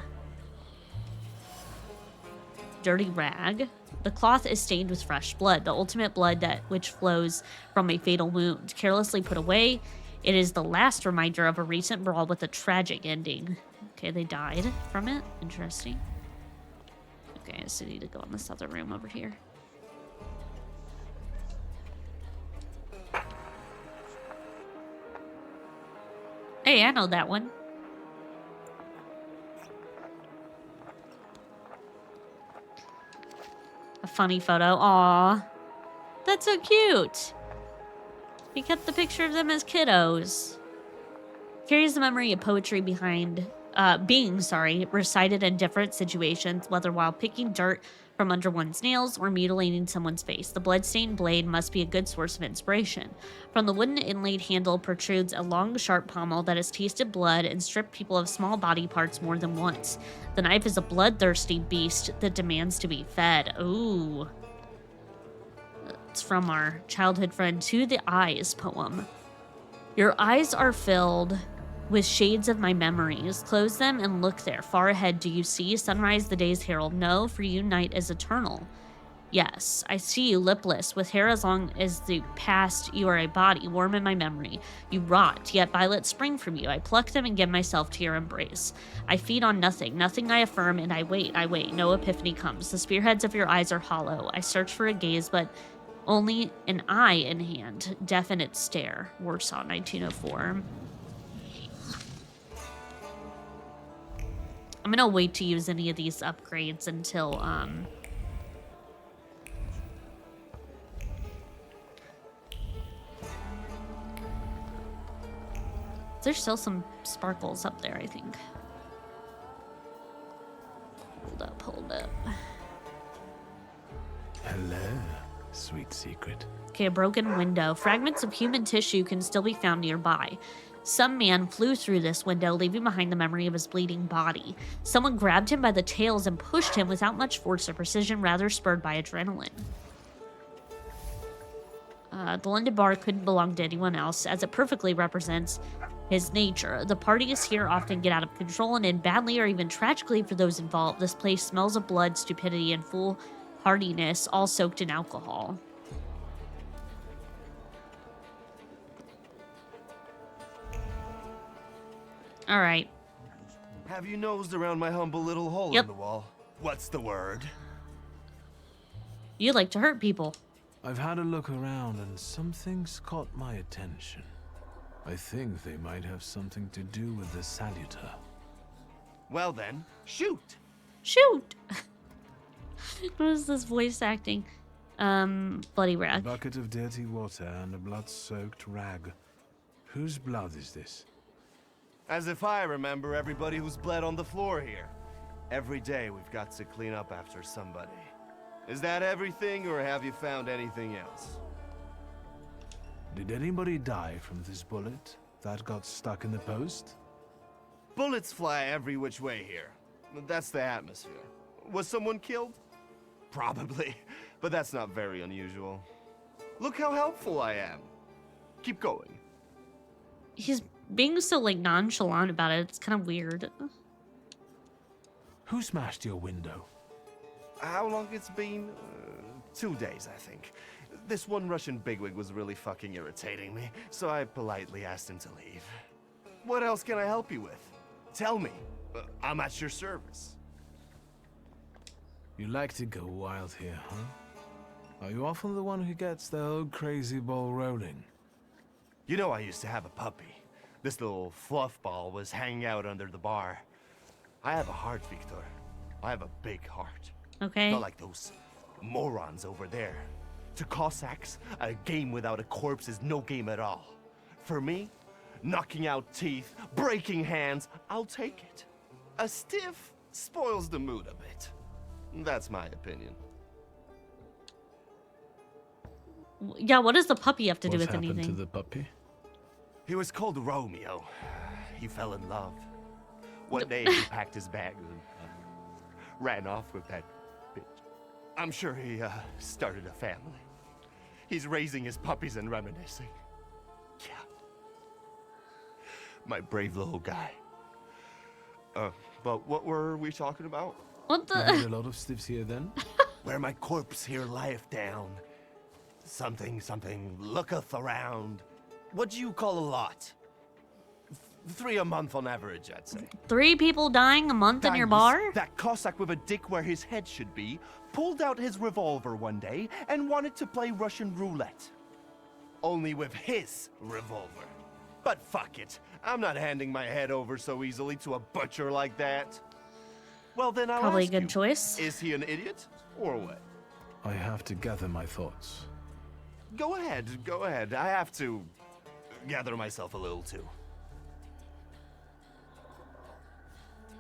Dirty rag. The cloth is stained with fresh blood, the ultimate blood which flows from a fatal wound. Carelessly put away, it is the last reminder of a recent brawl with a tragic ending. Okay, they died from it. Interesting. Okay, I just need to go in this other room over here. Hey, I know that one. A funny photo. Aw. That's so cute. He kept the picture of them as kiddos. Carries the memory of poetry behind being recited in different situations, whether while picking dirt from under one's nails or mutilating someone's face. The bloodstained blade must be a good source of inspiration. From the wooden inlaid handle protrudes a long, sharp pommel that has tasted blood and stripped people of small body parts more than once. The knife is a bloodthirsty beast that demands to be fed. Ooh. It's from our childhood friend To the Eyes poem. Your eyes are filled with shades of my memories. Close them and look there. Far ahead, do you see? Sunrise, the day's herald. No, for you, night is eternal. Yes, I see you, lipless, with hair as long as the past. You are a body, warm in my memory. You rot, yet violets spring from you. I pluck them and give myself to your embrace. I feed on nothing, nothing I affirm, and I wait, no epiphany comes. The spearheads of your eyes are hollow. I search for a gaze, but only an eye in hand. Definite stare. Warsaw, 1904. I'm gonna wait to use any of these upgrades until, There's still some sparkles up there, I think. Hold up. Hello, sweet secret. Okay, a broken window. Fragments of human tissue can still be found nearby. Some man flew through this window, leaving behind the memory of his bleeding body. Someone grabbed him by the tails and pushed him without much force or precision, rather spurred by adrenaline. The London bar couldn't belong to anyone else, as it perfectly represents his nature. The parties here often get out of control and end badly or even tragically for those involved. This place smells of blood, stupidity, and foolhardiness, all soaked in alcohol. All right. Have you nosed around my humble little hole in the wall? What's the word? You like to hurt people. I've had a look around and something's caught my attention. I think they might have something to do with the Saluter. Well then, shoot! Shoot! What is this voice acting? Bloody rag. A bucket of dirty water and a blood-soaked rag. Whose blood is this? As if I remember everybody who's bled on the floor here. Every day we've got to clean up after somebody. Is that everything, or have you found anything else? Did anybody die from this bullet that got stuck in the post? Bullets fly every which way here. That's the atmosphere. Was someone killed? Probably, but that's not very unusual. Look how helpful I am. Keep going. He's being so, like, nonchalant about it. It's kind of weird. Who smashed your window? How long it's been? 2 days, I think. This one Russian bigwig was really fucking irritating me, so I politely asked him to leave. What else can I help you with? Tell me. I'm at your service. You like to go wild here, huh? Are you often the one who gets the whole crazy ball rolling? You know I used to have a puppy. This little fluff ball was hanging out under the bar. I have a heart, Victor. I have a big heart. Okay. Not like those morons over there. To Cossacks, a game without a corpse is no game at all. For me, knocking out teeth, breaking hands, I'll take it. A stiff spoils the mood a bit. That's my opinion. Yeah, what does the puppy have to do with What happened anything? to the puppy? He was called Romeo. He fell in love. One day he packed his bags and ran off with that bitch. I'm sure he started a family. He's raising his puppies and reminiscing. Yeah. My brave little guy. But what were we talking about? What the? You had a lot of stiffs here then? Where my corpse here lieth down. Something looketh around. What do you call a lot? 3 a month on average, I'd say. 3 people dying a month in your bar? That Cossack with a dick where his head should be pulled out his revolver one day and wanted to play Russian roulette. Only with his revolver. But fuck it. I'm not handing my head over so easily to a butcher like that. Well, then I'll Probably a ask good you, choice. Is he an idiot or what? I have to gather my thoughts. Go ahead. I have to gather myself a little too.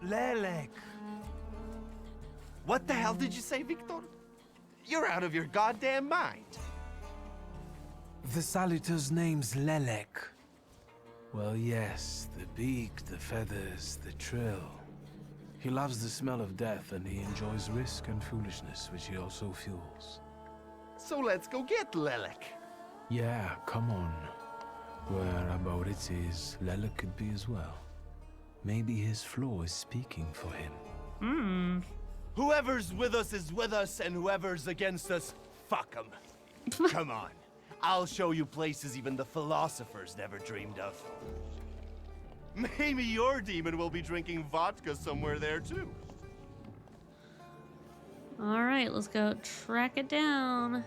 Lelek. What the hell did you say, Victor? You're out of your goddamn mind. The Saluter's name's Lelek. Well, yes, the beak, the feathers, the trill. He loves the smell of death and he enjoys risk and foolishness, which he also fuels. So let's go get Lelek. Yeah, come on. Where Aboritz is, Lelek could be as well. Maybe his flaw is speaking for him. Whoever's with us is with us, and whoever's against us, fuck 'em. Come on. I'll show you places even the philosophers never dreamed of. Maybe your demon will be drinking vodka somewhere there, too. All right, let's go track it down.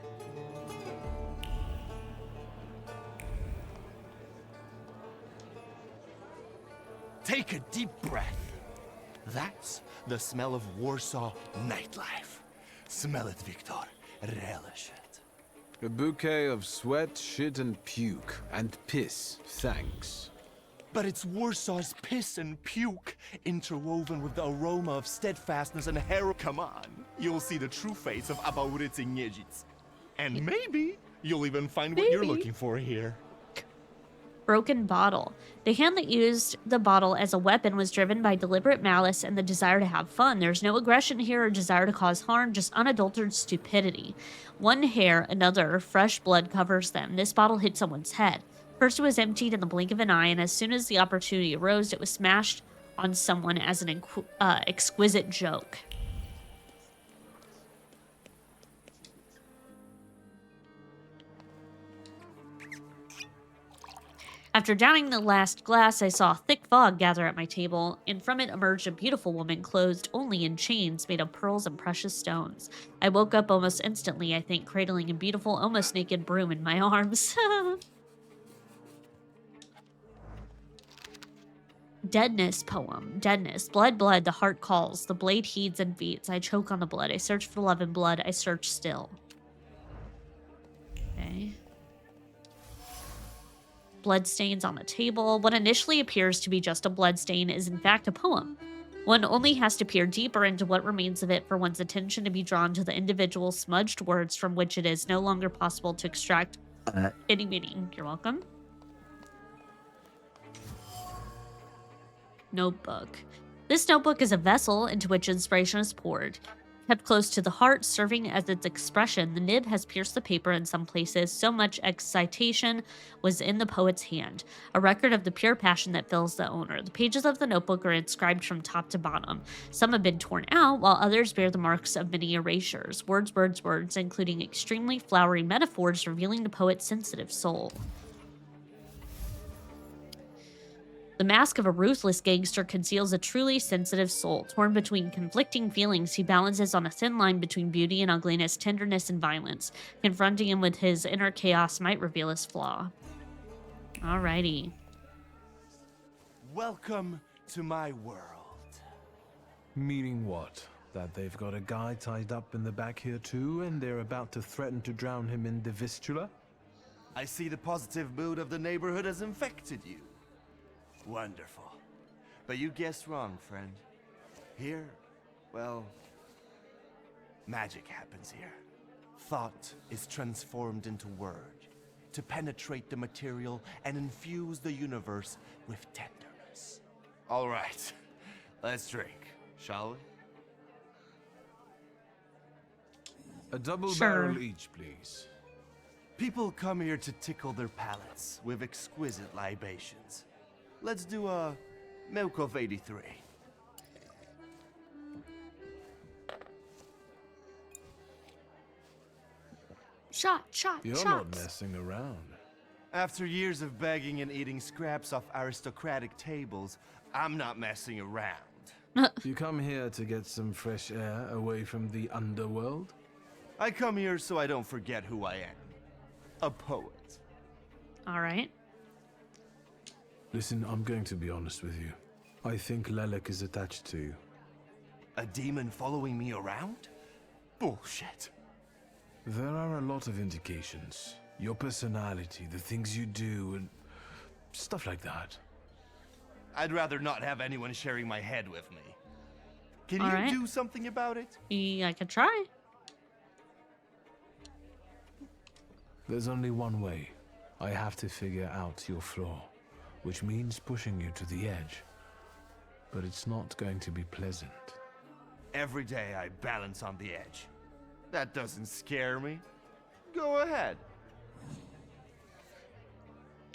Take a deep breath. That's the smell of Warsaw nightlife. Smell it, Victor. Relish it. A bouquet of sweat, shit, and puke. And piss, thanks. But it's Warsaw's piss and puke, interwoven with the aroma of steadfastness and heroin. Come on, you'll see the true face of Aboritz and Niedzic. And maybe you'll even find what you're looking for here. Broken bottle. The hand that used the bottle as a weapon was driven by deliberate malice and the desire to have fun. There's no aggression here or desire to cause harm, just unadulterated stupidity. One hair, another, fresh blood covers them. This bottle hit someone's head. First it was emptied in the blink of an eye, and as soon as the opportunity arose, it was smashed on someone as an exquisite joke. After downing the last glass, I saw a thick fog gather at my table, and from it emerged a beautiful woman clothed only in chains made of pearls and precious stones. I woke up almost instantly, I think, cradling a beautiful, almost naked broom in my arms. Deadness poem. Deadness. Blood, blood, the heart calls. The blade heeds and beats. I choke on the blood. I search for love in blood. I search still. Okay. Bloodstains on the table. What initially appears to be just a bloodstain is in fact a poem. One only has to peer deeper into what remains of it for one's attention to be drawn to the individual smudged words from which it is no longer possible to extract any meaning. You're welcome. Notebook. This notebook is a vessel into which inspiration is poured. Kept close to the heart, serving as its expression, the nib has pierced the paper in some places. So much excitation was in the poet's hand, a record of the pure passion that fills the owner. The pages of the notebook are inscribed from top to bottom. Some have been torn out, while others bear the marks of many erasures. Words, words, words, including extremely flowery metaphors revealing the poet's sensitive soul. The mask of a ruthless gangster conceals a truly sensitive soul. Torn between conflicting feelings, he balances on a thin line between beauty and ugliness, tenderness and violence. Confronting him with his inner chaos might reveal his flaw. Alrighty. Welcome to my world. Meaning what? That they've got a guy tied up in the back here too, and they're about to threaten to drown him in the Vistula? I see the positive mood of the neighborhood has infected you. Wonderful. But you guessed wrong, friend. Here, well, magic happens here. Thought is transformed into word, to penetrate the material and infuse the universe with tenderness. All right, let's drink, shall we? A double Sure. barrel each, please. People come here to tickle their palates with exquisite libations. Let's do a Milk of 83. Shot, You're shots. not messing around. After years of begging and eating scraps off aristocratic tables, I'm not messing around. You come here to get some fresh air away from the underworld? I come here so I don't forget who I am. A poet. Alright. Listen, I'm going to be honest with you. I think Lelek is attached to you. A demon following me around? Bullshit. There are a lot of indications. Your personality, the things you do, and stuff like that. I'd rather not have anyone sharing my head with me. Can All you right. do something about it? Yeah, I could try. There's only one way. I have to figure out your flaw, which means pushing you to the edge. But it's not going to be pleasant. Every day I balance on the edge. That doesn't scare me. Go ahead.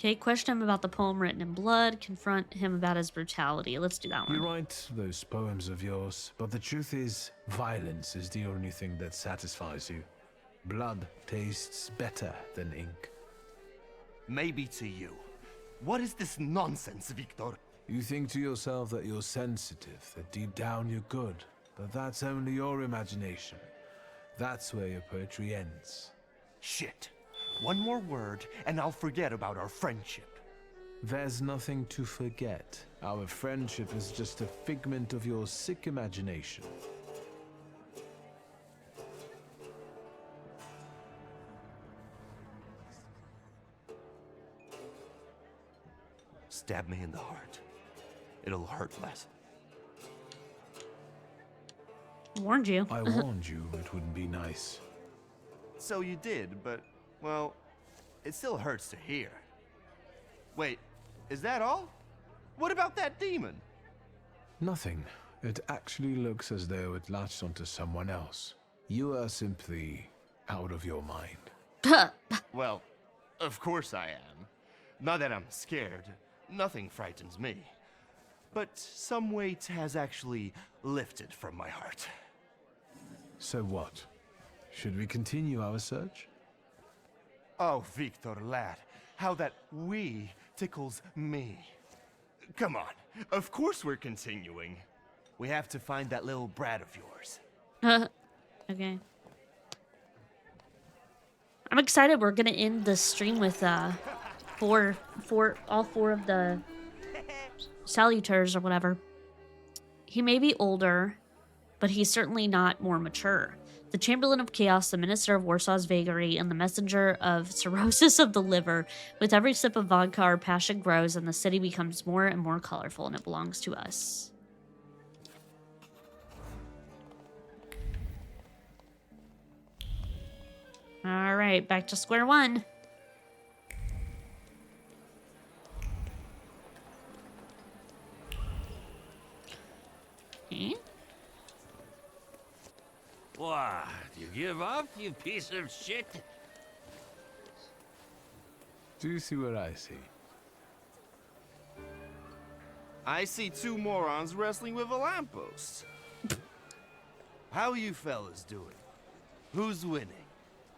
Okay, question him about the poem written in blood. Confront him about his brutality. Let's do that You one. write those poems of yours, but the truth is, violence is the only thing that satisfies you. Blood tastes better than ink. Maybe to you. What is this nonsense, Victor? You think to yourself that you're sensitive, that deep down you're good, but that's only your imagination. That's where your poetry ends. Shit. One more word, and I'll forget about our friendship. There's nothing to forget. Our friendship is just a figment of your sick imagination. Stab me in the heart. It'll hurt less. Warned you. I warned you it wouldn't be nice. So you did, but, well, it still hurts to hear. Wait, is that all? What about that demon? Nothing. It actually looks as though it latched onto someone else. You are simply out of your mind. Well, of course I am. Not that I'm scared. Nothing frightens me. But some weight has actually lifted from my heart. So what? Should we continue our search? Oh, Victor, lad, how that "we" tickles me. Come on, of course we're continuing. We have to find that little brat of yours. Okay. I'm excited. We're gonna end the stream with all four of the salutars or whatever. He may be older, but he's certainly not more mature. The Chamberlain of Chaos, the Minister of Warsaw's Vagary, and the Messenger of Cirrhosis of the Liver. With every sip of vodka, our passion grows, and the city becomes more and more colorful, and it belongs to us. All right, back to square one. Okay. What? You give up, you piece of shit? Do you see what I see? I see two morons wrestling with a lamppost. How you fellas doing? Who's winning?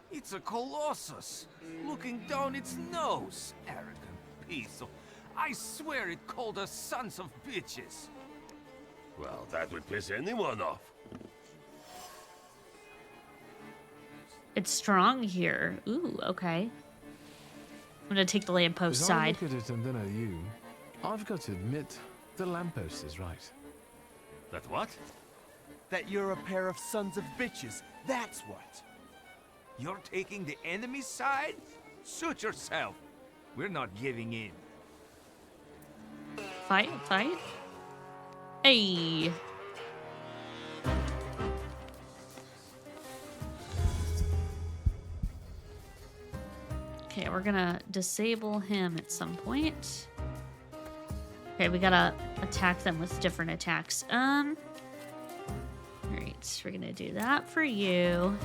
It's a colossus, looking down its nose. Arrogant piece of... I swear it called us sons of bitches. Well, that would piss anyone off. It's strong here. Ooh, okay. I'm gonna take the lamppost As side. I look at it and then at you, I've got to admit, the lamppost is right. That what? That you're a pair of sons of bitches, that's what. You're taking the enemy's side? Suit yourself. We're not giving in. Fight, fight. Hey. Okay, we're gonna disable him at some point. Okay, we gotta attack them with different attacks. Alright, we're gonna do that for you.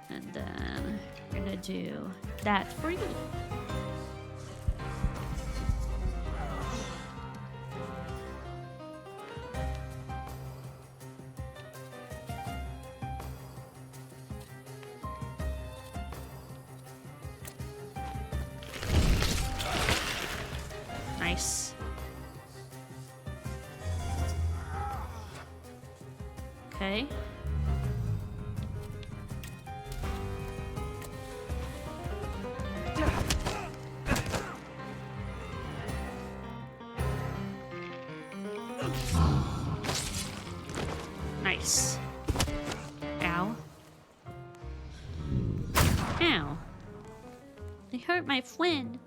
And then we're gonna do that for you. Nice. Okay. Nice. Ow. Ow. They hurt my friend.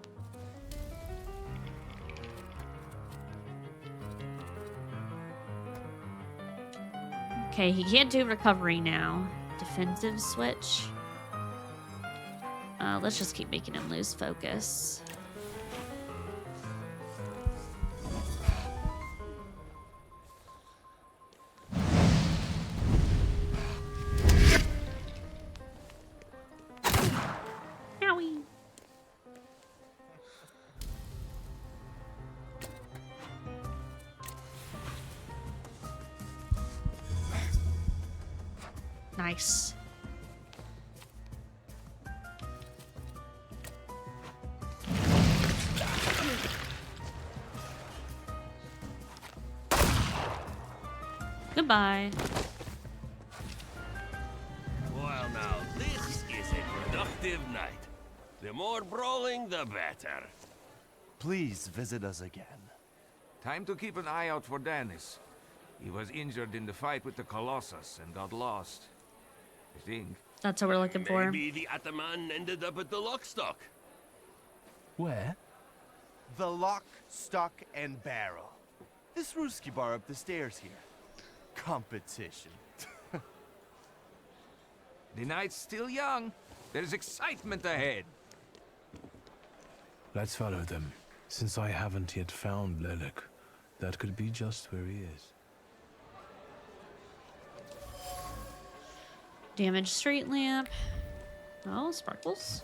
Okay, he can't do recovery now. Defensive switch. Let's just keep making him lose focus. Owie. Nice. Goodbye. Well, now, this is a productive night. The more brawling, the better. Please visit us again. Time to keep an eye out for Dennis. He was injured in the fight with the Colossus and got lost. I think. That's what we're looking for. Maybe the Ataman ended up at the Lockstock. Where? The Lock, Stock, and Barrel. This Ruski bar up the stairs here. Competition. The night's still young. There's excitement ahead. Let's follow them. Since I haven't yet found Lelik, that could be just where he is. Damaged street lamp. Oh, sparkles.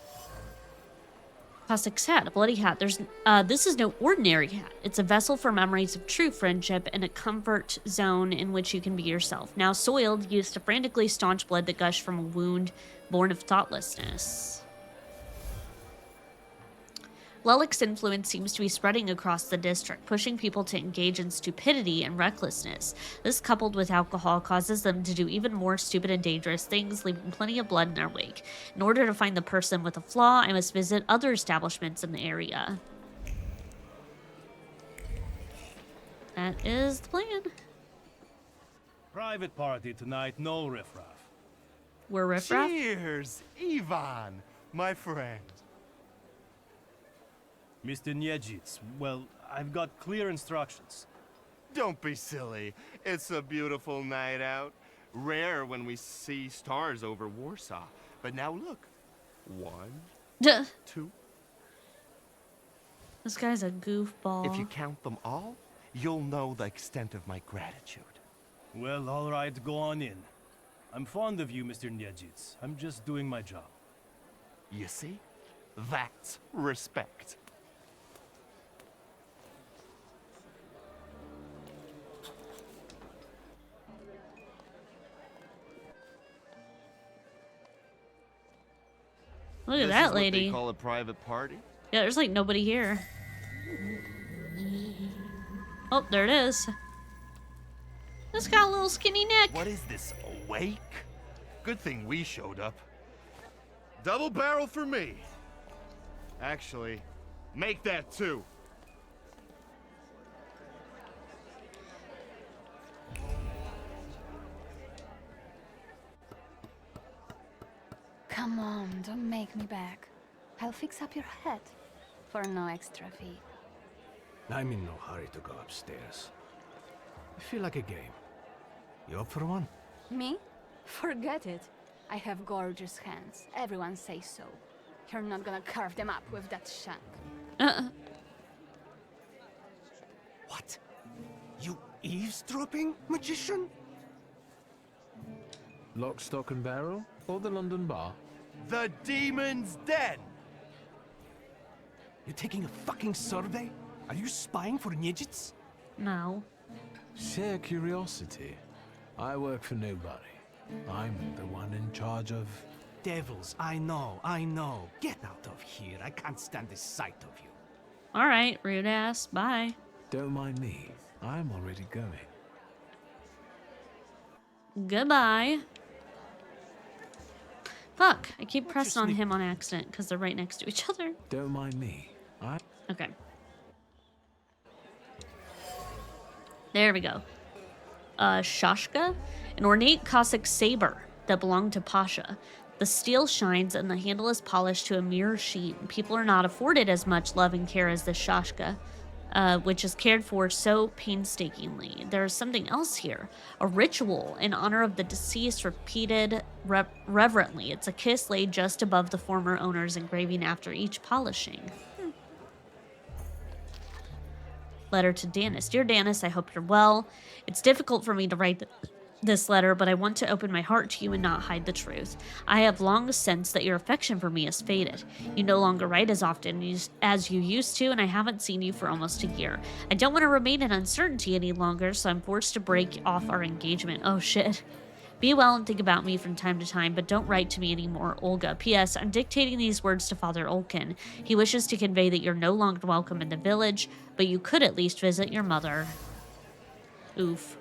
Plastic hat, a bloody hat. This is no ordinary hat. It's a vessel for memories of true friendship and a comfort zone in which you can be yourself. Now soiled, used to frantically staunch blood that gushed from a wound born of thoughtlessness. Lelik's influence seems to be spreading across the district, pushing people to engage in stupidity and recklessness. This, coupled with alcohol, causes them to do even more stupid and dangerous things, leaving plenty of blood in their wake. In order to find the person with a flaw, I must visit other establishments in the area. That is the plan. Private party tonight, no riffraff. We're riffraff? Cheers, Ivan, my friend. Mr. Niedzits, well, I've got clear instructions. Don't be silly. It's a beautiful night out. Rare when we see stars over Warsaw. But now look. 1, Duh. 2. This guy's a goofball. If you count them all, you'll know the extent of my gratitude. Well, all right, go on in. I'm fond of you, Mr. Niedzits. I'm just doing my job. You see? That's respect. Look at This that is what lady. they call a private party? Yeah, there's like nobody here. Oh, there it is. It's got a little skinny neck. What is this, a wake? Good thing we showed up. Double barrel for me. Actually, make that 2. Come on, don't make me back. I'll fix up your head for no extra fee. I'm in no hurry to go upstairs. I feel like a game. You up for one? Me? Forget it. I have gorgeous hands. Everyone says so. You're not gonna carve them up with that shank. What? You eavesdropping, magician? Lock, Stock, and Barrel? Or the London Bar? The Demon's Den! You taking a fucking survey? Are you spying for Niedzits? No. Sheer curiosity. I work for nobody. I'm the one in charge of... Devils, I know. Get out of here. I can't stand the sight of you. Alright, rude ass. Bye. Don't mind me. I'm already going. Goodbye. Fuck, I keep pressing on him on accident because they're right next to each other. Don't mind me. Okay. There we go. Shashka? An ornate Cossack saber that belonged to Pasha. The steel shines and the handle is polished to a mirror sheet. People are not afforded as much love and care as this Shashka, which is cared for so painstakingly. There is something else here. A ritual in honor of the deceased repeated reverently. It's a kiss laid just above the former owner's engraving after each polishing. Letter to Danis. Dear Danis, I hope you're well. It's difficult for me to write this letter, but I want to open my heart to you and not hide the truth. I have long sensed that your affection for me has faded. You no longer write as often as you used to, and I haven't seen you for almost a year. I don't want to remain in uncertainty any longer, so I'm forced to break off our engagement. Oh shit. Be well and think about me from time to time, but don't write to me anymore, Olga. P.S. I'm dictating these words to Father Olkin. He wishes to convey that you're no longer welcome in the village, but you could at least visit your mother. Oof.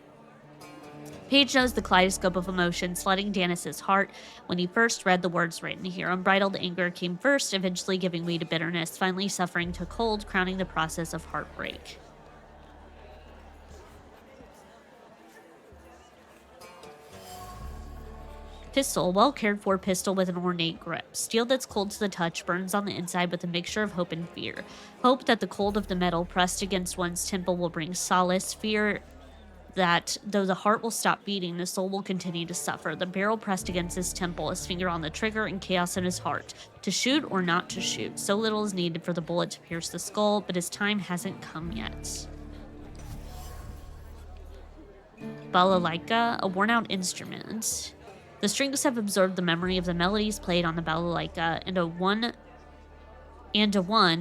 Paige knows the kaleidoscope of emotions flooding Danis's heart when he first read the words written here. Unbridled anger came first, eventually giving way to bitterness. Finally, suffering took hold, crowning the process of heartbreak. Pistol, well cared for pistol with an ornate grip. Steel that's cold to the touch burns on the inside with a mixture of hope and fear. Hope that the cold of the metal pressed against one's temple will bring solace. Fear that though the heart will stop beating, the soul will continue to suffer. The barrel pressed against his temple, his finger on the trigger, and chaos in his heart. To shoot or not to shoot. So little is needed for the bullet to pierce the skull, but his time hasn't come yet. Balalaika, a worn-out instrument. The strings have absorbed the memory of the melodies played on the balalaika, and a one,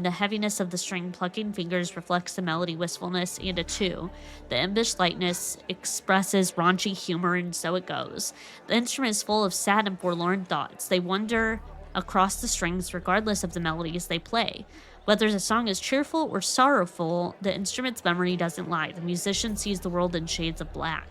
the heaviness of the string plucking fingers reflects the melody wistfulness, and a two, the impish lightness expresses raunchy humor, and so it goes. The instrument is full of sad and forlorn thoughts. They wander across the strings regardless of the melodies they play. Whether the song is cheerful or sorrowful, the instrument's memory doesn't lie. The musician sees the world in shades of black.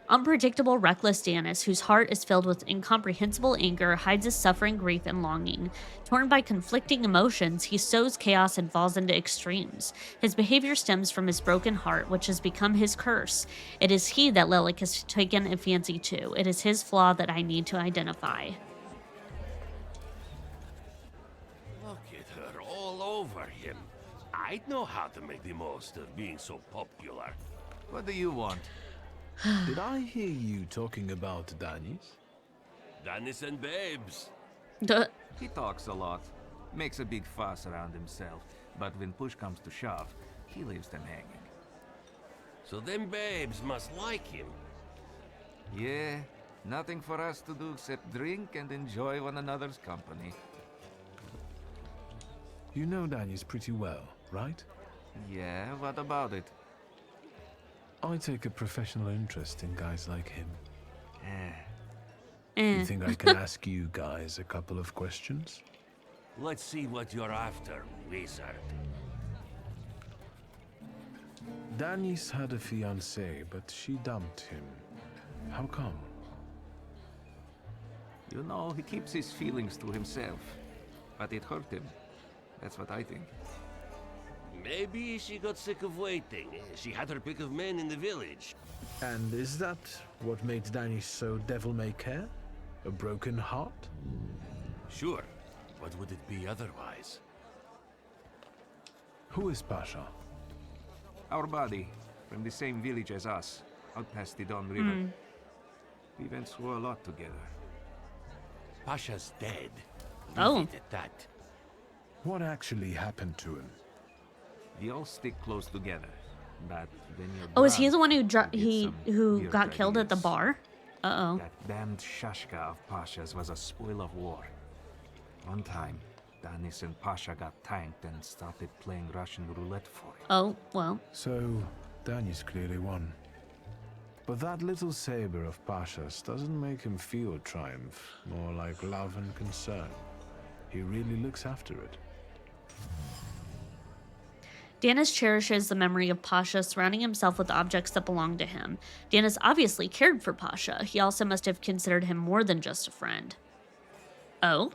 Unpredictable, reckless Danis, whose heart is filled with incomprehensible anger, hides his suffering, grief, and longing. Torn by conflicting emotions, he sows chaos and falls into extremes. His behavior stems from his broken heart, which has become his curse. It is he that Lelik has taken a fancy to. It is his flaw that I need to identify. Look at her all over him. I'd know how to make the most of being so popular. What do you want? Did I hear you talking about Danis? Danis and babes. He talks a lot, makes a big fuss around himself, but when push comes to shove, he leaves them hanging. So them babes must like him. Yeah, nothing for us to do except drink and enjoy one another's company. You know Danis pretty well, right? Yeah, what about it? I take a professional interest in guys like him. Eh. You think I can ask you guys a couple of questions? Let's see what you're after, wizard. Danis had a fiancée, but she dumped him. How come? You know, he keeps his feelings to himself. But it hurt him. That's what I think. Maybe she got sick of waiting. She had her pick of men in the village. And is that what made Danis so devil-may-care? A broken heart? Sure. What would it be otherwise? Who is Pasha? Our buddy, from the same village as us, out past the Don River. We went through a lot together. Pasha's dead. Oh. Leave it at that. What actually happened to him? We all stick close together, but when you're Oh, is he drunk, the one who you get some who weird got killed at the ideas. bar? Uh-oh. That damned Shashka of Pasha's was a spoil of war. One time, Danis and Pasha got tanked and started playing Russian roulette for it. Oh, well. So, Danis clearly won. But that little saber of Pasha's doesn't make him feel triumph, more like love and concern. He really looks after it. Danis cherishes the memory of Pasha, surrounding himself with objects that belong to him. Danis obviously cared for Pasha. He also must have considered him more than just a friend. Oh?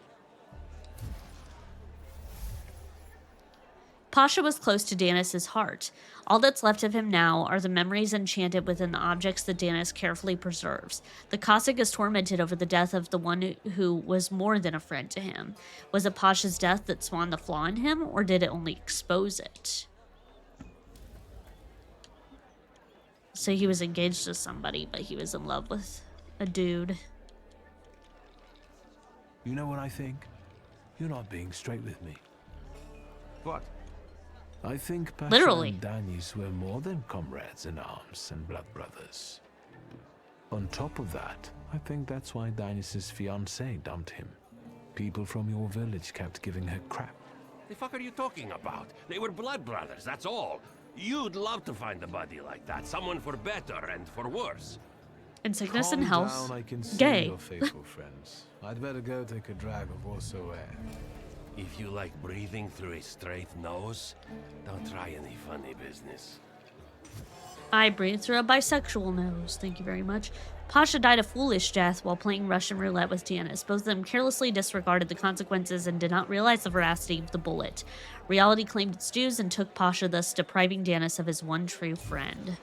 Pasha was close to Danis's heart. All that's left of him now are the memories enchanted within the objects that Danis carefully preserves. The Cossack is tormented over the death of the one who was more than a friend to him. Was it Pasha's death that spawned the flaw in him, or did it only expose it? So he was engaged to somebody, but he was in love with a dude. You know what I think? You're not being straight with me. What? I think Pasha Literally. and Danis were more than comrades in arms and blood brothers. On top of that, I think that's why Danis' fiancée dumped him. People from your village kept giving her crap. The fuck are you talking about? They were blood brothers, that's all. You'd love to find a buddy like that. Someone for better and for worse. In sickness and Calm health. down, I can see Gay. your faithful friends. I'd better go take a drag of Orso air. If you like breathing through a straight nose, don't try any funny business. I breathe through a bisexual nose. Thank you very much. Pasha died a foolish death while playing Russian roulette with Danis. Both of them carelessly disregarded the consequences and did not realize the veracity of the bullet. Reality claimed its dues and took Pasha, thus depriving Danis of his one true friend.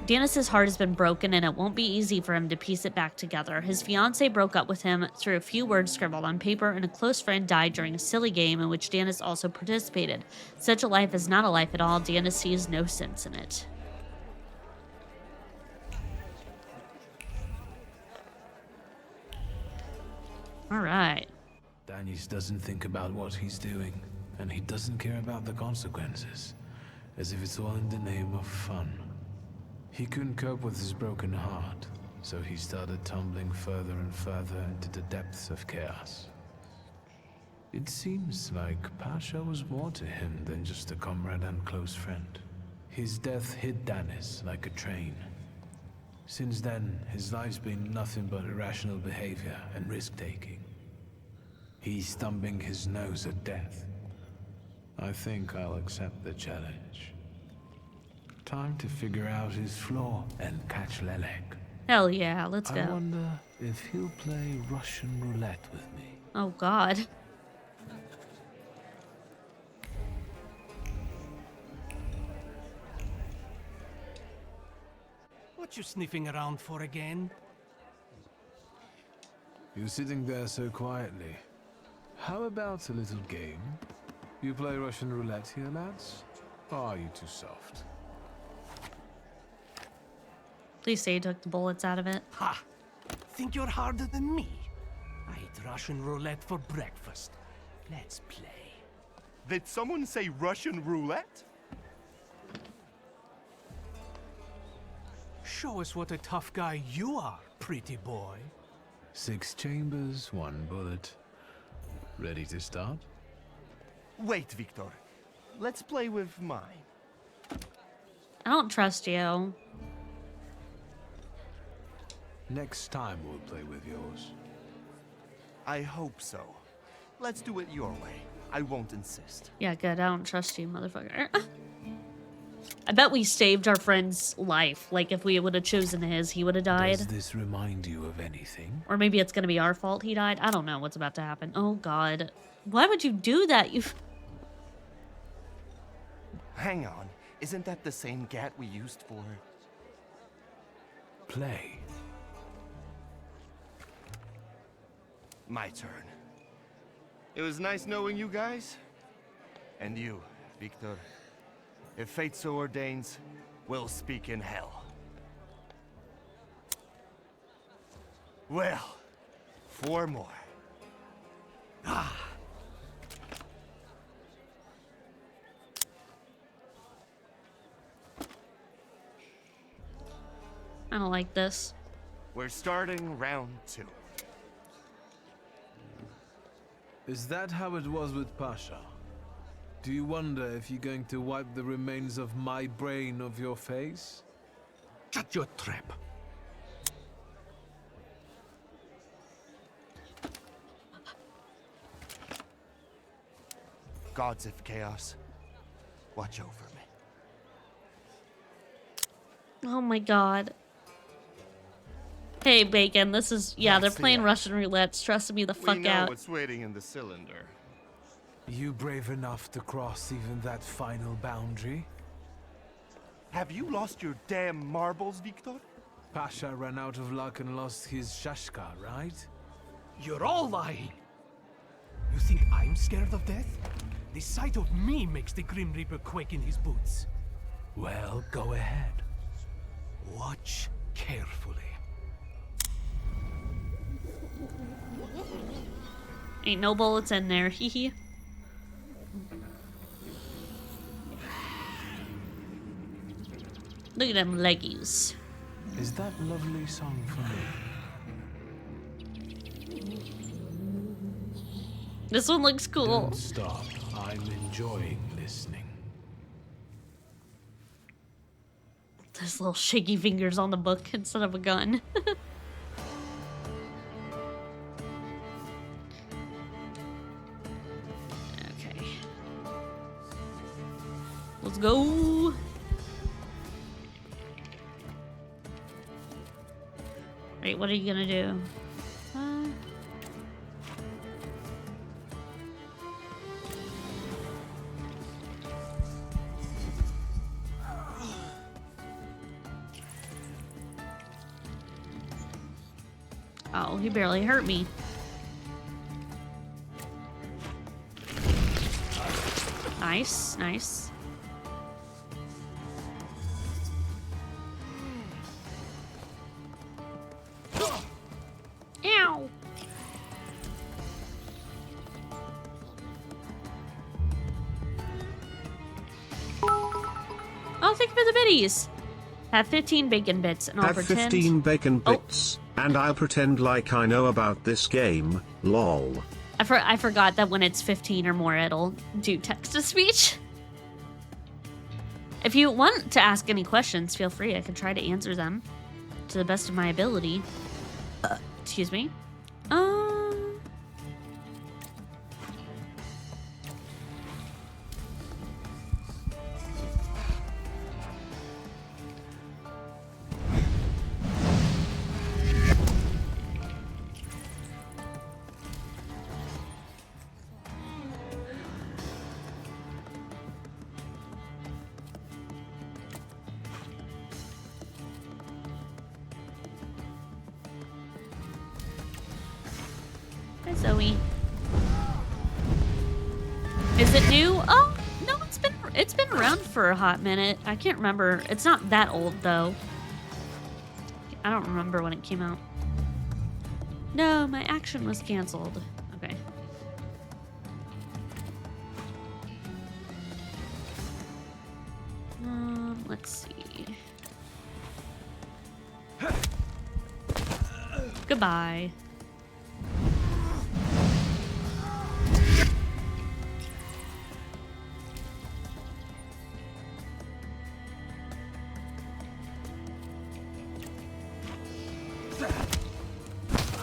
Danis' heart has been broken, and it won't be easy for him to piece it back together. His fiancée broke up with him through a few words scribbled on paper, and a close friend died during a silly game in which Danis also participated. Such a life is not a life at all. Danis sees no sense in it. Alright. Danis doesn't think about what he's doing, and he doesn't care about the consequences, as if it's all in the name of fun. He couldn't cope with his broken heart, so he started tumbling further and further into the depths of chaos. It seems like Pasha was more to him than just a comrade and close friend. His death hit Danis like a train. Since then, his life's been nothing but irrational behavior and risk-taking. He's thumbing his nose at death. I think I'll accept the challenge. Time to figure out his flaw and catch Lelek. Hell yeah, let's go. I wonder if he'll play Russian roulette with me. Oh god. What you sniffing around for again? You're sitting there so quietly. How about a little game? You play Russian roulette here, lads? Or are you too soft? Please say you took the bullets out of it. Ha! Think you're harder than me? I eat Russian roulette for breakfast. Let's play. Did someone say Russian roulette? Show us what a tough guy you are, pretty boy. 6 chambers, 1 bullet. Ready to start? Wait, Victor. Let's play with mine. I don't trust you. Next time we'll play with yours. I hope so. Let's do it your way. I won't insist. Yeah, good. I don't trust you, motherfucker. I bet we saved our friend's life. Like, if we would have chosen his, he would have died. Does this remind you of anything? Or maybe it's gonna be our fault he died. I don't know what's about to happen. Oh, God. Why would you do that? You... Hang on. Isn't that the same gat we used for... Play. My turn. It was nice knowing you guys. And you, Victor. If fate so ordains, we'll speak in hell. Well, 4 more. Ah. I don't like this. We're starting round 2. Is that how it was with Pasha? Do you wonder if you're going to wipe the remains of my brain off your face? Shut your trap. Gods of Chaos, watch over me. Oh my god. Hey, Bacon, this is... Yeah, they're That's the playing end. Russian roulette. Stressing me the fuck We know out. what's waiting in the cylinder. You brave enough to cross even that final boundary? Have you lost your damn marbles, Victor? Pasha ran out of luck and lost his Shashka, right? You're all lying. You think I'm scared of death? The sight of me makes the Grim Reaper quake in his boots. Well, go ahead. Watch carefully. Ain't no bullets in there. Hee hee. Look at them leggies. Is that lovely song for me? This one looks cool. Don't stop. I'm enjoying listening. Those little shaky fingers on the book instead of a gun. Okay. Let's go. Right, what are you gonna do? Oh, he barely hurt me. Nice, nice. Ow! Oh, thank you for the biddies. Have 15 bacon bits and I'll Have pretend. 15 bacon bits, and I'll pretend like I know about this game, lol. I forgot that when it's 15 or more, it'll do text-to-speech. If you want to ask any questions, feel free. I can try to answer them to the best of my ability. Excuse me. Hi, Zoe. Is it new? Oh, no, it's been around for a hot minute. I can't remember. It's not that old though. I don't remember when it came out. No, my action was canceled. Okay. Let's see. Goodbye.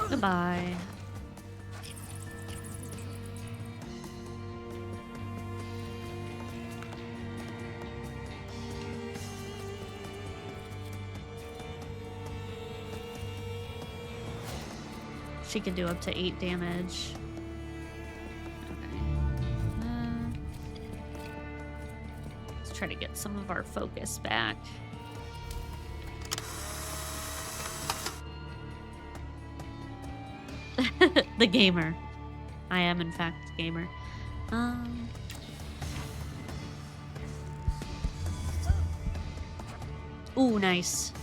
Goodbye. She can do up to 8 damage. Okay. Let's try to get some of our focus back. The gamer. I am, in fact, the gamer. Ooh, nice.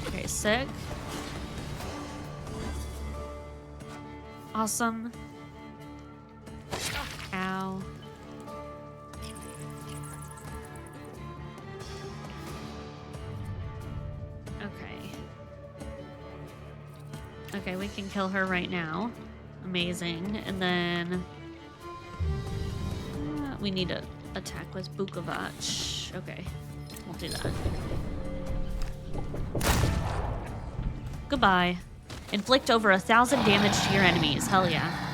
Okay, sick. Awesome. Ow. Okay. Okay, we can kill her right now. Amazing. And then we need to attack with Bukovac. Okay, we'll do that. Goodbye. Inflict over 1,000 damage to your enemies. Hell yeah.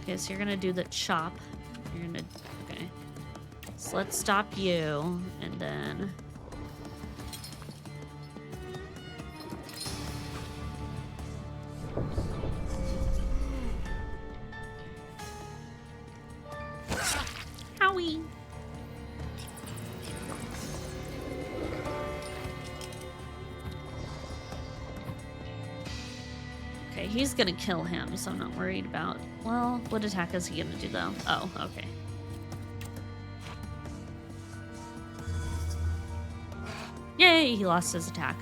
Okay, so you're gonna do the chop. You're gonna... Okay. So let's stop you, and then... Howie! Okay, he's gonna kill him, so I'm not worried about... Well, what attack is he gonna do, though? Oh, okay. Yay, he lost his attack.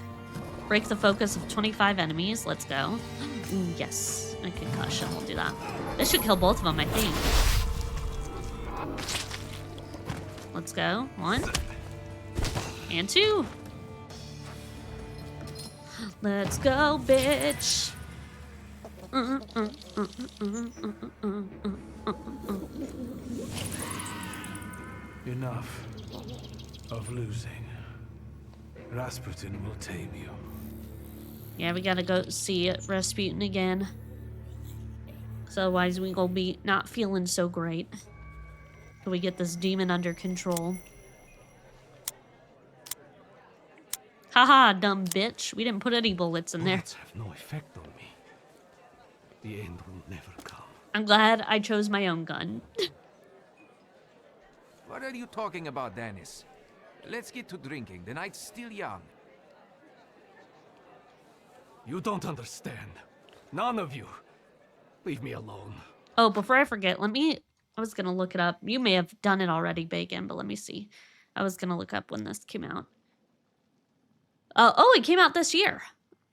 Break the focus of 25 enemies. Let's go. Ooh, yes. A concussion. We'll do that. This should kill both of them, I think. Let's go. 1. And 2. Let's go, bitch. Enough of losing. Rasputin will tame you. Yeah, we gotta go see Rasputin again. So otherwise we gonna be not feeling so great. Till we get this demon under control. Haha, dumb bitch. We didn't put any bullets in there. Bullets have no effect on me. The end will never come. I'm glad I chose my own gun. What are you talking about, Dennis? Let's get to drinking. The night's still young. You don't understand. None of you. Leave me alone. Oh, before I forget, I was gonna look it up. You may have done it already, Bacon, but let me see. I was gonna look up when this came out. Oh, it came out this year.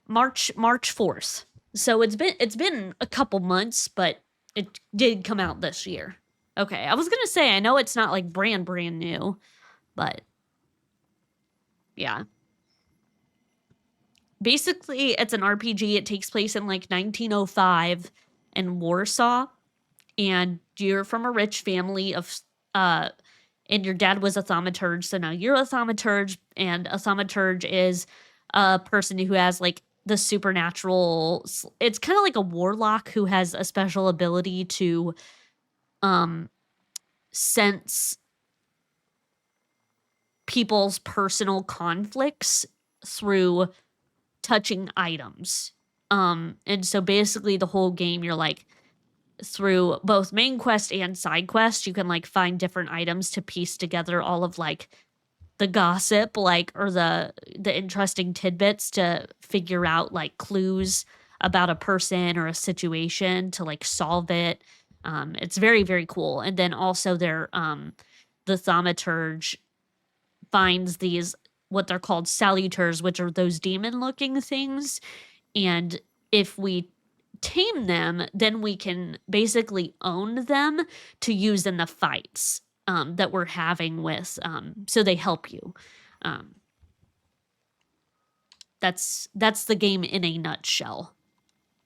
March 4th. So it's been a couple months, but it did come out this year. Okay, I was gonna say, I know it's not like brand new, but yeah. Basically, it's an RPG. It takes place in like 1905 in Warsaw, and you're from a rich family of, and your dad was a thaumaturge, so now you're a thaumaturge, and a thaumaturge is a person who has like the supernatural. It's kind of like a warlock who has a special ability to sense people's personal conflicts through touching items. And so basically the whole game, you're like, through both main quest and side quest, you can like find different items to piece together all of like the gossip, like, or the interesting tidbits to figure out like clues about a person or a situation to like solve it. It's very, very cool. And then also the thaumaturge finds these, what they're called saluters, which are those demon-looking things. And if we tame them, then we can basically own them to use in the fights that we're having with, so they help you. That's the game in a nutshell,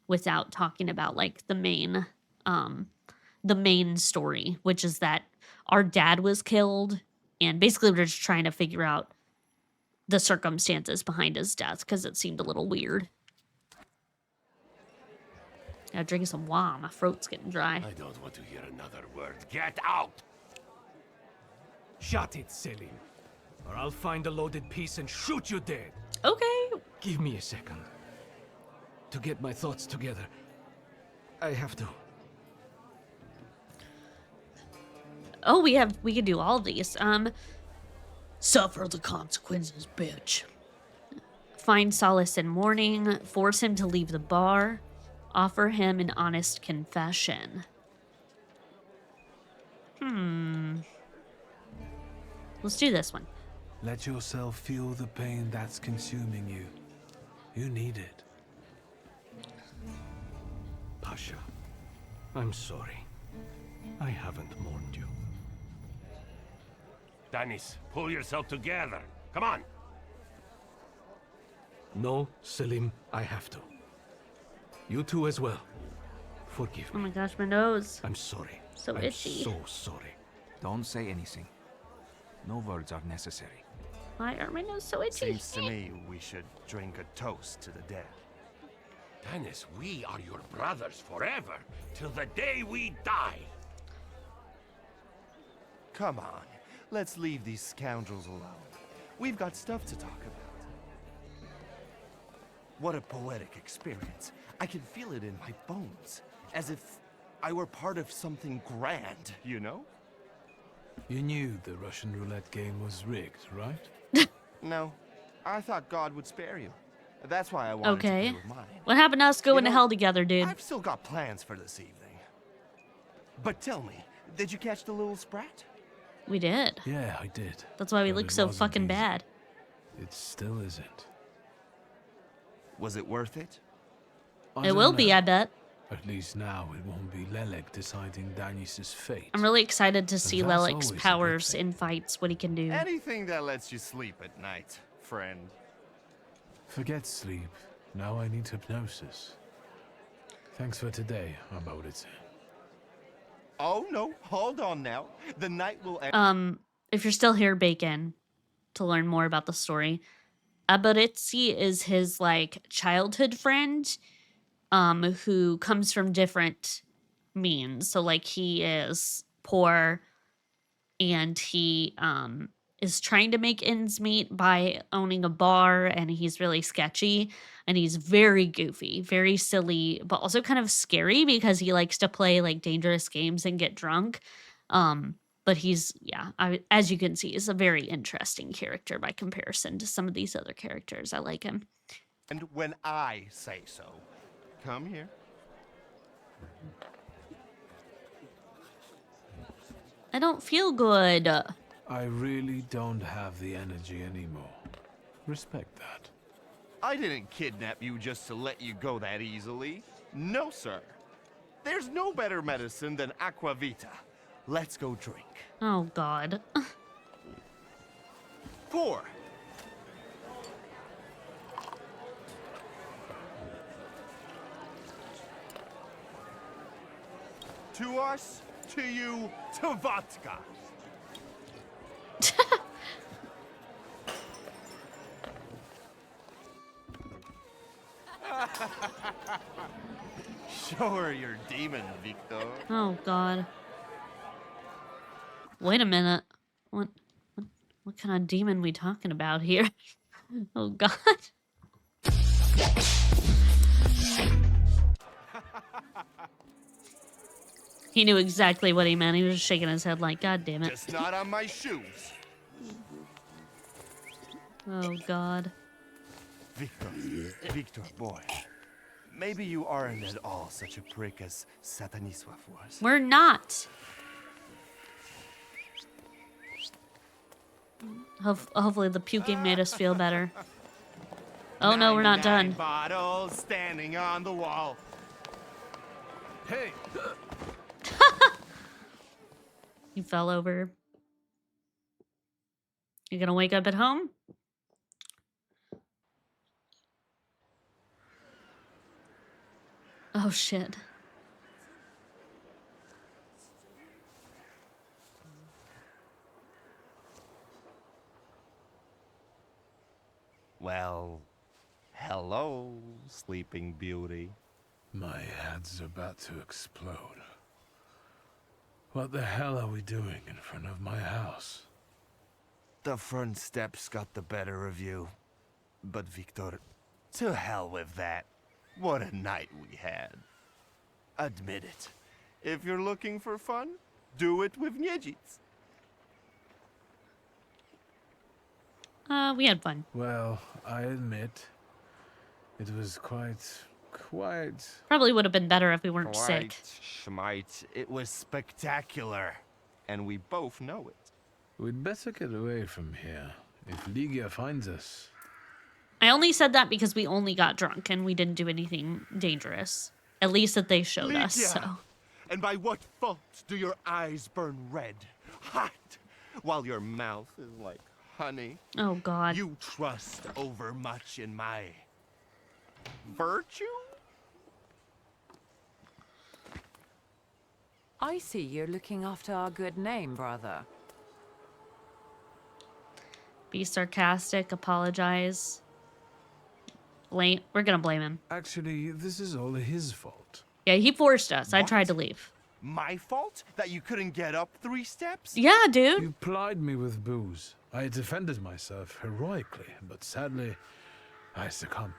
without talking about like the main story, which is that our dad was killed, and basically we're just trying to figure out the circumstances behind his death because it seemed a little weird. Gotta drink some wine. My throat's getting dry. I don't want to hear another word. Get out! Shut it, Selim. Or I'll find a loaded piece and shoot you dead. Okay. Give me a second. To get my thoughts together. I have to. Oh, we can do all of these. Suffer the consequences, bitch. Find solace in mourning. Force him to leave the bar. Offer him an honest confession. Let's do this one. Let yourself feel the pain that's consuming you. You need it. Pasha, I'm sorry. I haven't mourned you. Dennis, pull yourself together. Come on. No, Selim, I have to. You too as well. Forgive Oh me. my gosh, my nose. I'm sorry. So I'm itchy. so sorry. Don't say anything. No words are necessary. Why are my nose so itchy? Seems to me we should drink a toast to the dead. Dennis, we are your brothers forever, till the day we die. Come on, let's leave these scoundrels alone. We've got stuff to talk about. What a poetic experience. I can feel it in my bones, as if I were part of something grand, you know? You knew the Russian roulette game was rigged, right? No, I thought God would spare you. That's why I wanted to Okay. play with mine. What happened to us going to know, hell together, dude? I've still got plans for this evening. But tell me, did you catch the little sprat? We did. Yeah, I did. That's why we But look it so wasn't fucking easy. bad. It still isn't. Was it worth it? It will be, I bet. At least now it won't be Lelek deciding Danis's fate. I'm really excited to see that's Lelek's always a good powers in fights, what he can do. Anything that lets you sleep at night, friend. Forget sleep. Now I need hypnosis. Thanks for today, Aboditse. Oh no, hold on now. The night will end. If you're still here, Bacon, to learn more about the story, Abaritsi is his like childhood friend, who comes from different means. So like he is poor, and he is trying to make ends meet by owning a bar, and he's really sketchy, and he's very goofy, very silly, but also kind of scary because he likes to play like dangerous games and get drunk. But he's, yeah, as you can see, is a very interesting character by comparison to some of these other characters. I like him. And when I say so, come here. I don't feel good. I really don't have the energy anymore. Respect that. I didn't kidnap you just to let you go that easily. No, sir. There's no better medicine than Aquavita. Let's go drink. Oh, God. Pour. To us, to you, to vodka. Show her your demon, Victor. Oh, God. Wait a minute. What kind of demon we talking about here? Oh, God. He knew exactly what he meant. He was just shaking his head like, God damn it. Just not on my shoes. Oh, God. Victor, boy. Maybe you aren't at all such a prick as Sataniswa was. We're not. Hopefully the puking made us feel better. Oh no, we're not 99 done. Bottles standing on the wall. Hey! You fell over. You gonna wake up at home? Oh shit. Well, hello, Sleeping Beauty. My head's about to explode. What the hell are we doing in front of my house? The front steps got the better of you. But Victor, to hell with that. What a night we had. Admit it. If you're looking for fun, do it with Niedzits. We had fun. Well, I admit, it was quite... Probably would have been better if we weren't sick. Schmite, it was spectacular. And we both know it. We'd better get away from here. If Ligia finds us... I only said that because we only got drunk and we didn't do anything dangerous. At least that they showed us, so... And by what fault do your eyes burn red, hot, while your mouth is like honey? Oh, God. You trust overmuch in my... virtue? I see you're looking after our good name, brother. Be sarcastic, apologize. We're gonna blame him. Actually, this is all his fault. Yeah, he forced us. I tried to leave. My fault? That you couldn't get up 3 steps? Yeah, dude. You plied me with booze. I defended myself heroically, but sadly, I succumbed.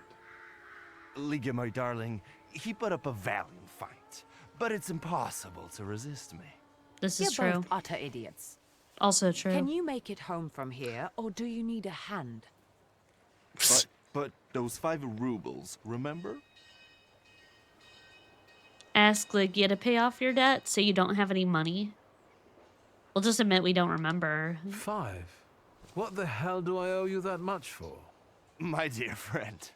Ligia, my darling, he put up a valiant fight, but it's impossible to resist me. This You're is true. both utter idiots. Also true. Can you make it home from here, or do you need a hand? But those 5 rubles, remember? Ask Ligia to pay off your debt so you don't have any money. We'll just admit we don't remember. 5? What the hell do I owe you that much for? My dear friend,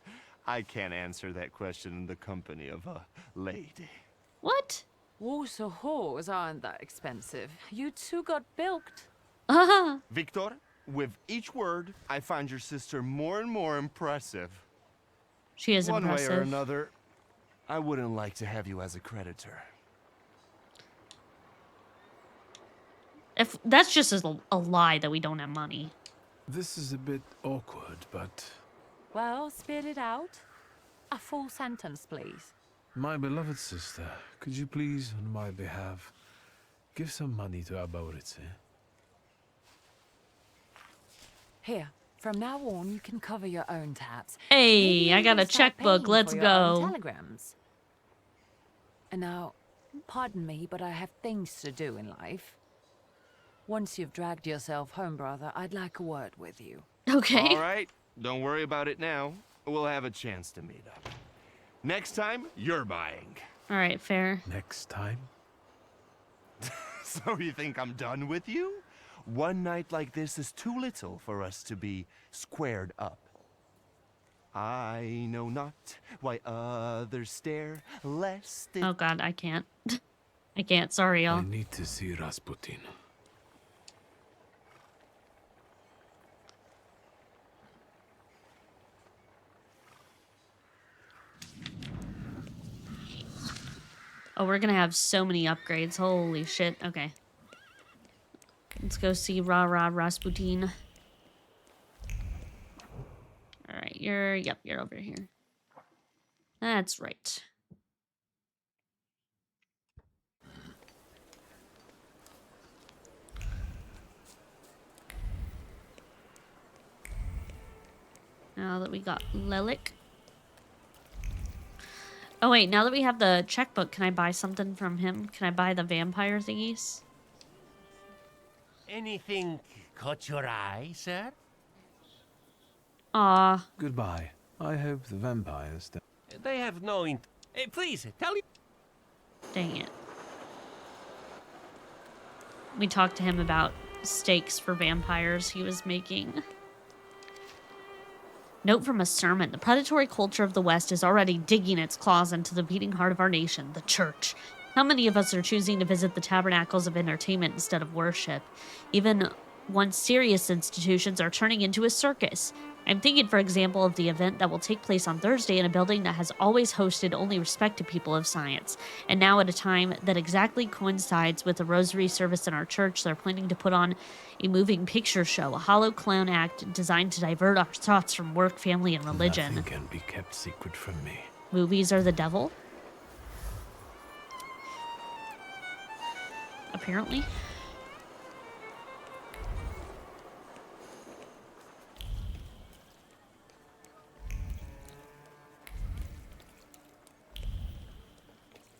I can't answer that question in the company of a lady. What? Water whores aren't that expensive. You two got bilked. Victor, with each word, I find your sister more and more impressive. She is One impressive. way or another, I wouldn't like to have you as a creditor. If that's just a lie that we don't have money. This is a bit awkward, but Well, spit it out. A full sentence, please. my beloved sister, could you please, on my behalf, give some money to Aboritse? Here, from now on, you can cover your own tabs. Hey, Maybe I got even a start checkbook. paying Let's for your own go. telegrams. And now, pardon me, but I have things to do in life. Once you've dragged yourself home, brother, I'd like a word with you. Okay. All right, don't worry about it now. We'll have a chance to meet up. Next time, you're buying. All right, fair. Next time? So you think I'm done with you? One night like this is too little for us to be squared up. I know not why others stare, lest it... Oh god, I can't. I can't. Sorry, y'all. I need to see Rasputin. Oh, we're gonna have so many upgrades. Holy shit. Okay. Let's go see Rasputin. Alright, you're over here. That's right. Now that we got Lelik. Oh wait, now that we have the checkbook, can I buy something from him? Can I buy the vampire thingies? Anything caught your eye, sir? Aw. Goodbye. I hope the vampires don't... They have no please, tell me. Dang it. We talked to him about steaks for vampires he was making. Note from a sermon. The predatory culture of the West is already digging its claws into the beating heart of our nation, the church. How many of us are choosing to visit the tabernacles of entertainment instead of worship? Even once serious institutions are turning into a circus. I'm thinking, for example, of the event that will take place on Thursday in a building that has always hosted only respected people of science. And now at a time that exactly coincides with the rosary service in our church, they're planning to put on a moving picture show, a hollow clown act designed to divert our thoughts from work, family, and religion. Nothing can be kept secret from me. Movies are the devil? Apparently.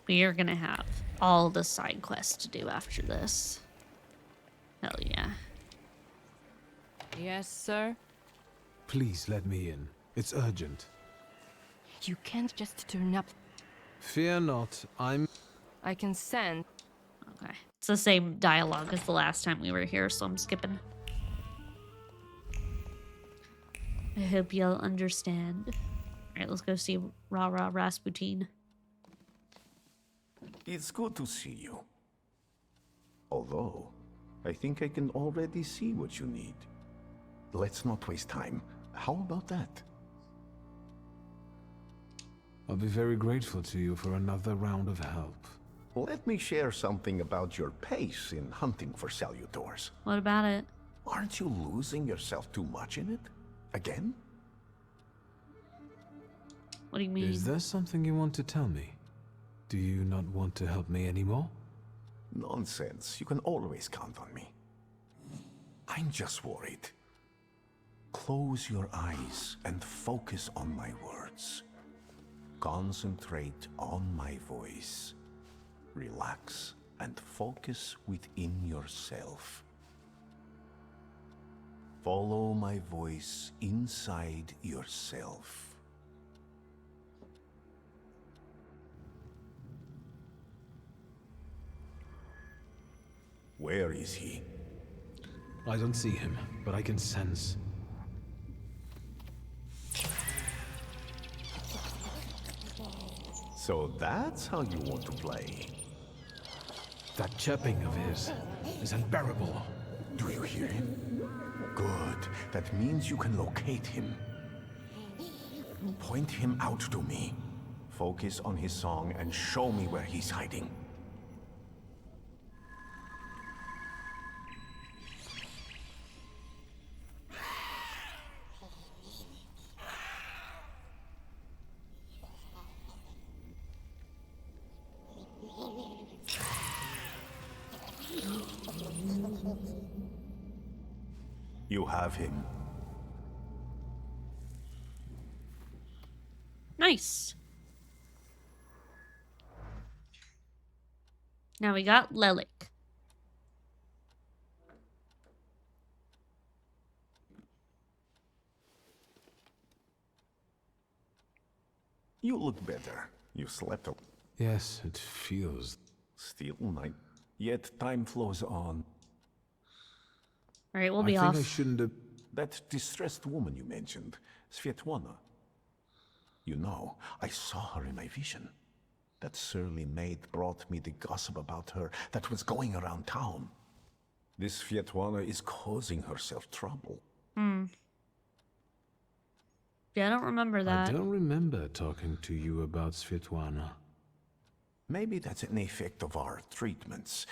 We are gonna have all the side quests to do after this. Hell yeah. Yes, sir? Please let me in. It's urgent. You can't just turn up. Fear not, I can send. Okay. It's the same dialogue as the last time we were here, so I'm skipping. I hope you'll understand. Alright, let's go see Rasputin. It's good to see you. Although, I think I can already see what you need. Let's not waste time. How about that? I'll be very grateful to you for another round of help. Let me share something about your pace in hunting for Salutors. What about it? Aren't you losing yourself too much in it? Again? What do you mean? Is there something you want to tell me? Do you not want to help me anymore? Nonsense. You can always count on me. I'm just worried. Close your eyes and focus on my words. Concentrate on my voice. Relax and focus within yourself. Follow my voice inside yourself. Where is he? I don't see him, but I can sense. So that's how you want to play. That chirping of his is unbearable. Do you hear him? Good. That means you can locate him. Point him out to me. Focus on his song and show me where he's hiding. You have him. Nice. Now we got Lelik. You look better. You slept a... Yes, it feels... Still night. Yet time flows on. All right, we'll be I off. think I shouldn't have... That distressed woman you mentioned, Svetlana. You know, I saw her in my vision. That surly maid brought me the gossip about her that was going around town. This Svetlana is causing herself trouble. Hmm. Yeah, I don't remember that. I don't remember talking to you about Svetlana. Maybe that's an effect of our treatments.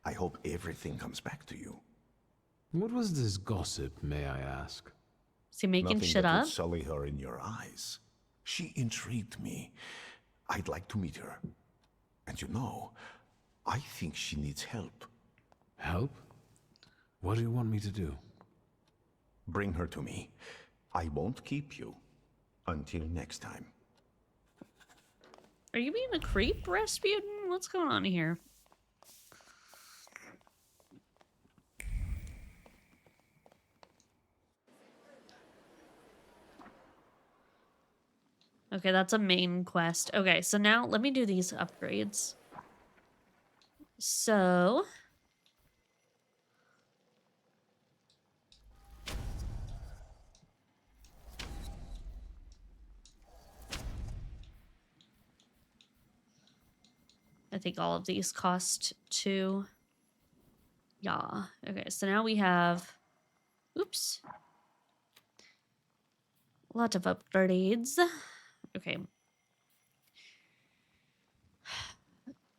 I hope everything comes back to you. What was this gossip, may I ask? Is he making Nothing shit that up? would sully her in your eyes. She intrigued me. I'd like to meet her. And you know, I think she needs help. Help? What do you want me to do? Bring her to me. I won't keep you. Until next time. Are you being a creep, Rasputin? What's going on here? Okay, that's a main quest. Okay, so now let me do these upgrades. So... I think all of these cost 2. Yeah. Okay, so now we have... Oops. A lot of upgrades. Okay.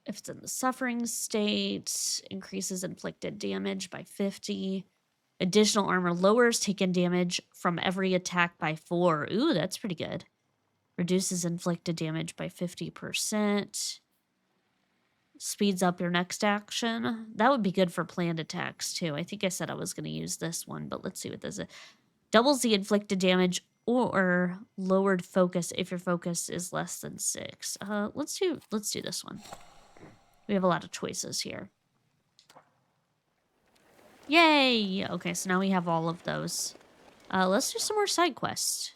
If it's in the suffering state, increases inflicted damage by 50. Additional armor lowers taken damage from every attack by 4. Ooh, that's pretty good. Reduces inflicted damage by 50%. Speeds up your next action. That would be good for planned attacks, too. I think I said I was going to use this one, but let's see what this is. Doubles the inflicted damage or lowered focus if your focus is less than 6. Let's do this one. We have a lot of choices here. Yay! Okay, so now we have all of those. Let's do some more side quests.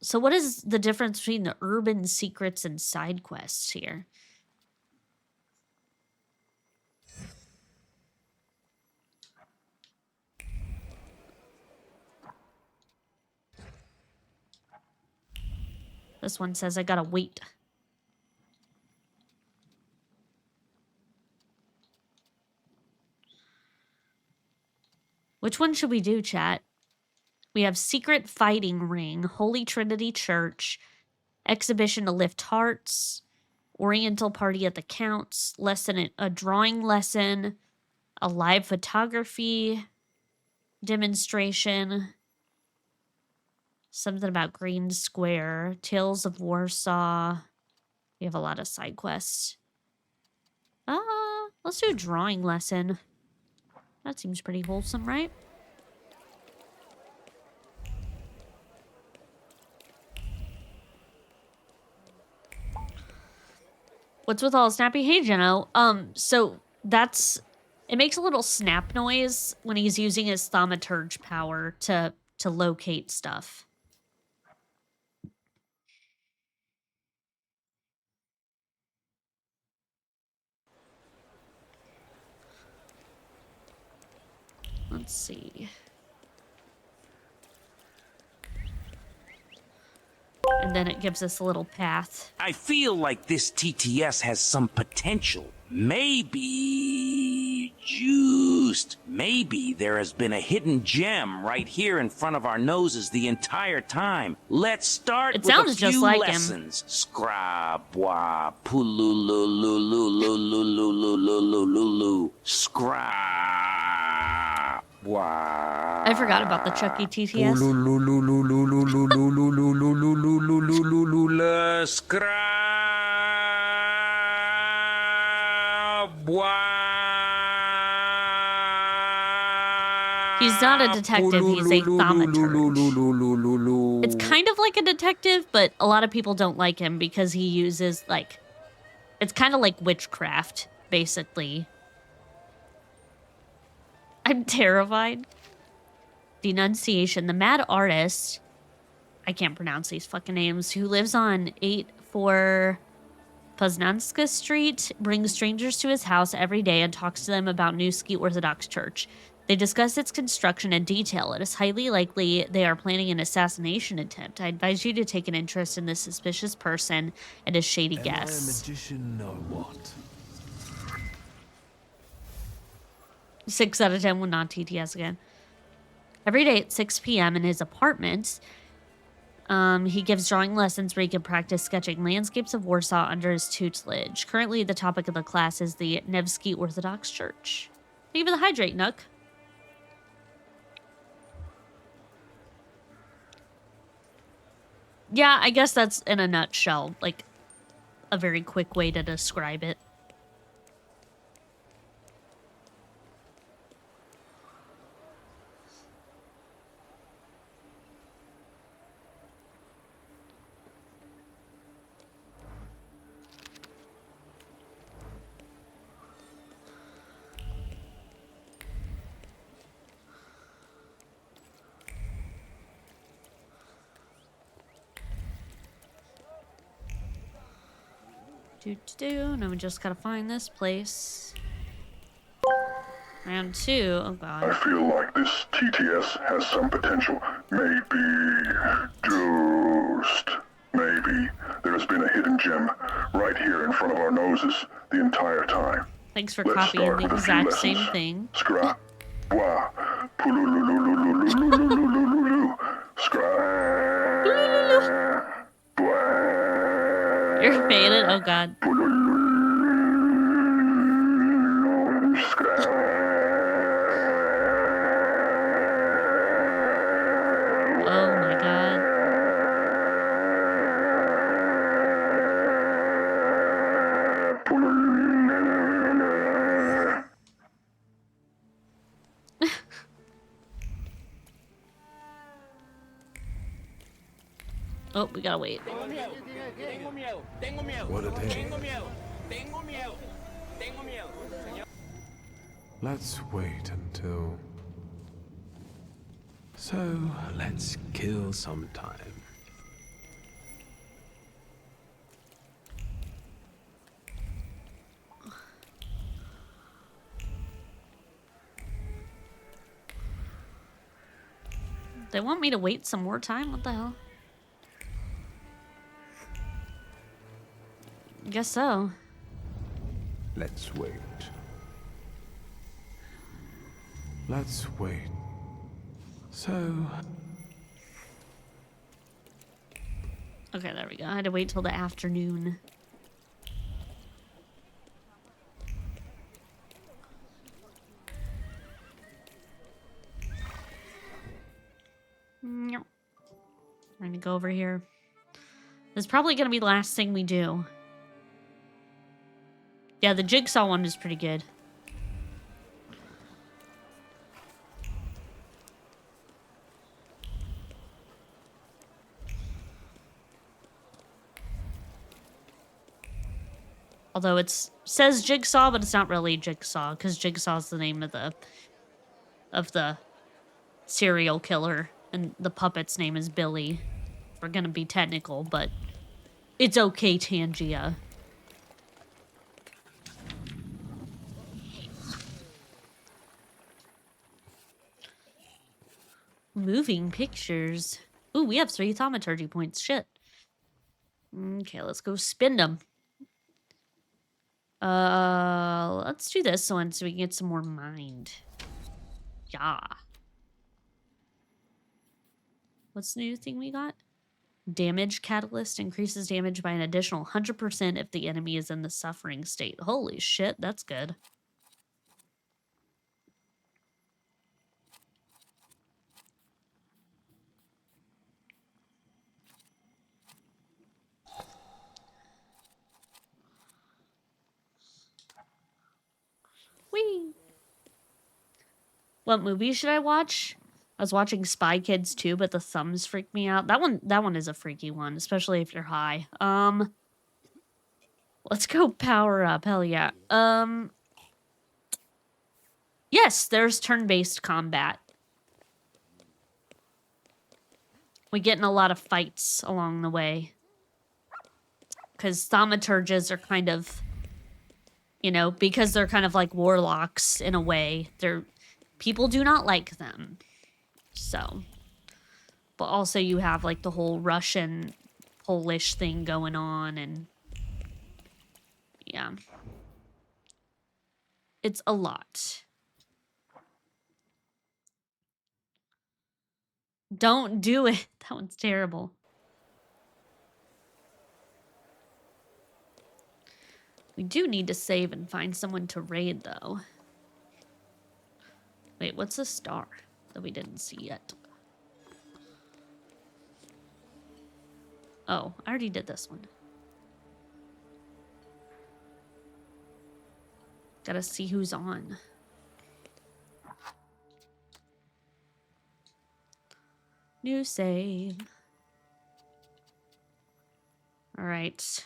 So what is the difference between the urban secrets and side quests here? This one says I gotta wait. Which one should we do, chat? We have Secret Fighting Ring, Holy Trinity Church, Exhibition to Lift Hearts, Oriental Party at the Count's, a drawing lesson, a live photography demonstration, something about Green Square, Tales of Warsaw. We have a lot of side quests. Let's do a drawing lesson. That seems pretty wholesome, right? What's with all snappy? Hey, Jeno. So that's... It makes a little snap noise when he's using his thaumaturge power to locate stuff. Let's see. And then it gives us a little path. I feel like this TTS has some potential. Maybe, just maybe there has been a hidden gem right here in front of our noses the entire time. Let's start with a few lessons. Scrabwa, pulululululululululululu, scrabwa. I forgot about the Chucky TTS. He's not a detective, he's a thaumaturge. It's kind of like a detective, but a lot of people don't like him because he uses, like... It's kind of like witchcraft, basically. I'm terrified. Denunciation. The mad artist... I can't pronounce these fucking names. Who lives on 84 Poznanska Street, brings strangers to his house every day and talks to them about New Ski Orthodox Church. They discuss its construction in detail. It is highly likely they are planning an assassination attempt. I advise you to take an interest in this suspicious person and his shady guests. Am I a magician or what? 6 out of 10 will not TTS again. Every day at 6 p.m. in his apartment, he gives drawing lessons where he can practice sketching landscapes of Warsaw under his tutelage. Currently, the topic of the class is the Nevsky Orthodox Church. Thank you for the hydrate, Nook. Yeah, I guess that's in a nutshell, like, a very quick way to describe it. Now we just gotta find this place. Round 2. Oh god. I feel like this TTS has some potential. Maybe, just maybe, there's been a hidden gem right here in front of our noses the entire time. Thanks for copying the exact same thing. Scrap. Wah. Pululululululululululu. Scrap. You're faded? Oh god. Oh my god. Oh, we gotta wait. What a day. Let's wait until... So, let's kill some time. They want me to wait some more time? What the hell? Guess so. Let's wait. Let's wait. So... Okay, there we go. I had to wait till the afternoon. We're gonna go over here. This is probably gonna be the last thing we do. Yeah, the jigsaw one is pretty good. Although it says Jigsaw, but it's not really Jigsaw, because Jigsaw's the name of the serial killer, and the puppet's name is Billy. We're gonna be technical, but it's okay, Tangia. Moving pictures. Ooh, we have 3 thaumaturgy points. Shit. Okay, let's go spin them. Let's do this one so we can get some more mind. Yeah. What's the new thing we got? Damage Catalyst increases damage by an additional 100% if the enemy is in the suffering state. Holy shit, that's good. Whee! What movie should I watch? I was watching Spy Kids 2, but the thumbs freaked me out. That one is a freaky one, especially if you're high. Let's go power up. Hell yeah. Yes, there's turn-based combat. We get in a lot of fights along the way. Because thaumaturges are kind of, you know, because they're kind of like warlocks in a way. People do not like them. So, but also you have like the whole Russian, Polish thing going on, and yeah, it's a lot. Don't do it. That one's terrible. We do need to save and find someone to raid, though. Wait, what's a star that we didn't see yet? Oh, I already did this one. Gotta see who's on. New save. All right.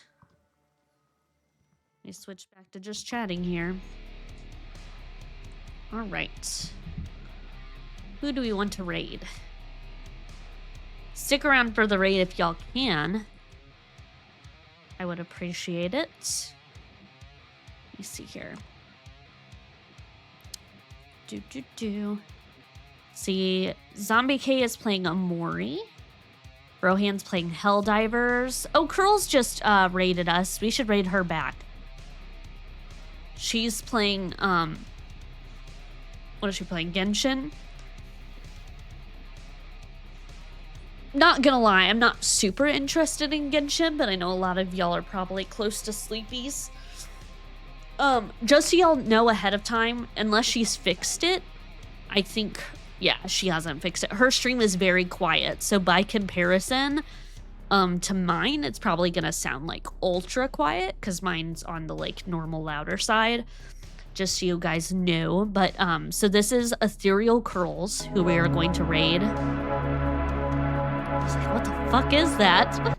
Let me switch back to just chatting here. All right. Who do we want to raid? Stick around for the raid if y'all can. I would appreciate it. Let me see here. See, Zombie K is playing Amori. Rohan's playing Helldivers. Oh, Curl's just raided us. We should raid her back. She's playing, what is she playing? Genshin? Not gonna lie, I'm not super interested in Genshin, but I know a lot of y'all are probably close to sleepies. Just so y'all know ahead of time, unless she's fixed it, I think, yeah, she hasn't fixed it. Her stream is very quiet, so by comparison, to mine, it's probably gonna sound like ultra quiet, because mine's on the, like, normal louder side, just so you guys know. But, so this is Ethereal Curls, who we are going to raid. I was like, what the fuck is that?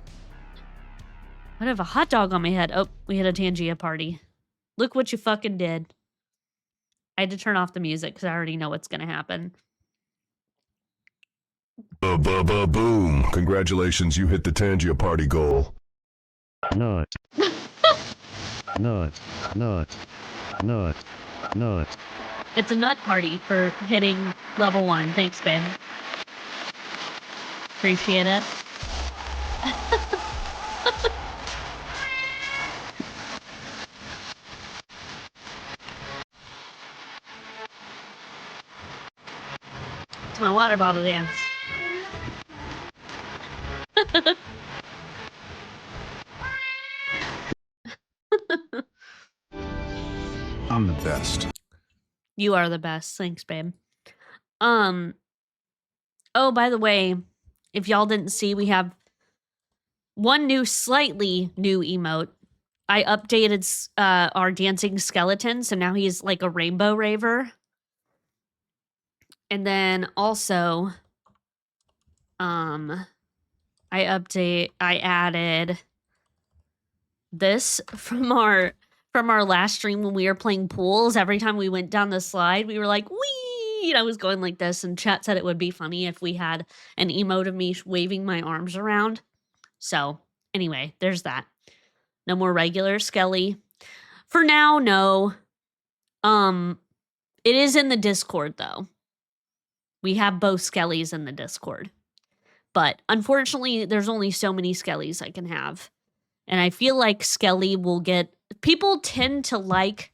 I have a hot dog on my head. Oh, we hit a Tangia party. Look what you fucking did. I had to turn off the music because I already know what's gonna happen. Boom. Congratulations, you hit the Tangia party goal. Nut. Nut. Nut. Nut. Nut. It's a nut party for hitting level 1. Thanks, babe. Appreciate it. It's my water bottle dance. I'm the best. You are the best. Thanks, babe. Oh, by the way, if y'all didn't see, we have one slightly new emote. I updated our dancing skeleton, so now he's like a rainbow raver. And then also, I added this from our last stream when we were playing pools. Every time we went down the slide, we were like, wee! And I was going like this, and chat said it would be funny if we had an emote of me waving my arms around. So, anyway, there's that. No more regular Skelly. For now, no. It is in the Discord, though. We have both Skellies in the Discord. But, unfortunately, there's only so many Skellies I can have. And I feel like Skelly will get... People tend to like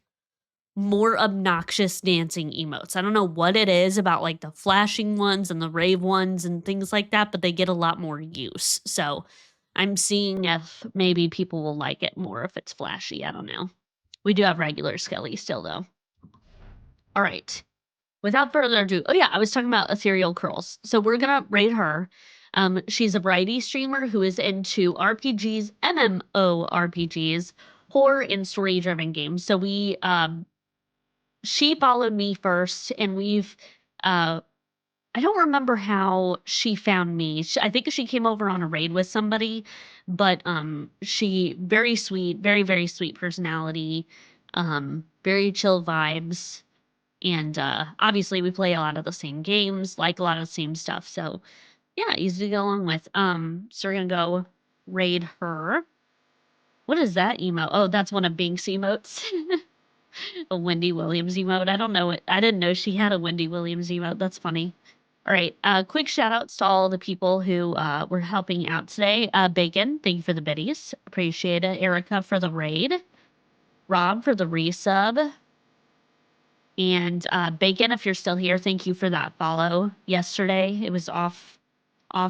more obnoxious dancing emotes. I don't know what it is about like the flashing ones and the rave ones and things like that, but they get a lot more use. So I'm seeing if maybe people will like it more if it's flashy. I don't know. We do have regular Skelly still though. All right. Without further ado, oh yeah, I was talking about Ethereal Curls. So we're gonna rate her. She's a variety streamer who is into RPGs, MMORPGs, horror, and story-driven games. So we, she followed me first, and we've, I don't remember how she found me. I think she came over on a raid with somebody, but she very sweet, very, very sweet personality, very chill vibes. And obviously we play a lot of the same games, like a lot of the same stuff. So yeah, easy to go along with. So we're gonna go raid her. What is that emote? Oh, that's one of Bink's emotes. A Wendy Williams emote. I don't know it. I didn't know she had a Wendy Williams emote. That's funny. All right. Quick shout outs to all the people who were helping out today. Bacon, thank you for the biddies. Appreciate it. Erica for the raid. Rob for the resub. And Bacon, if you're still here, thank you for that follow yesterday. It was off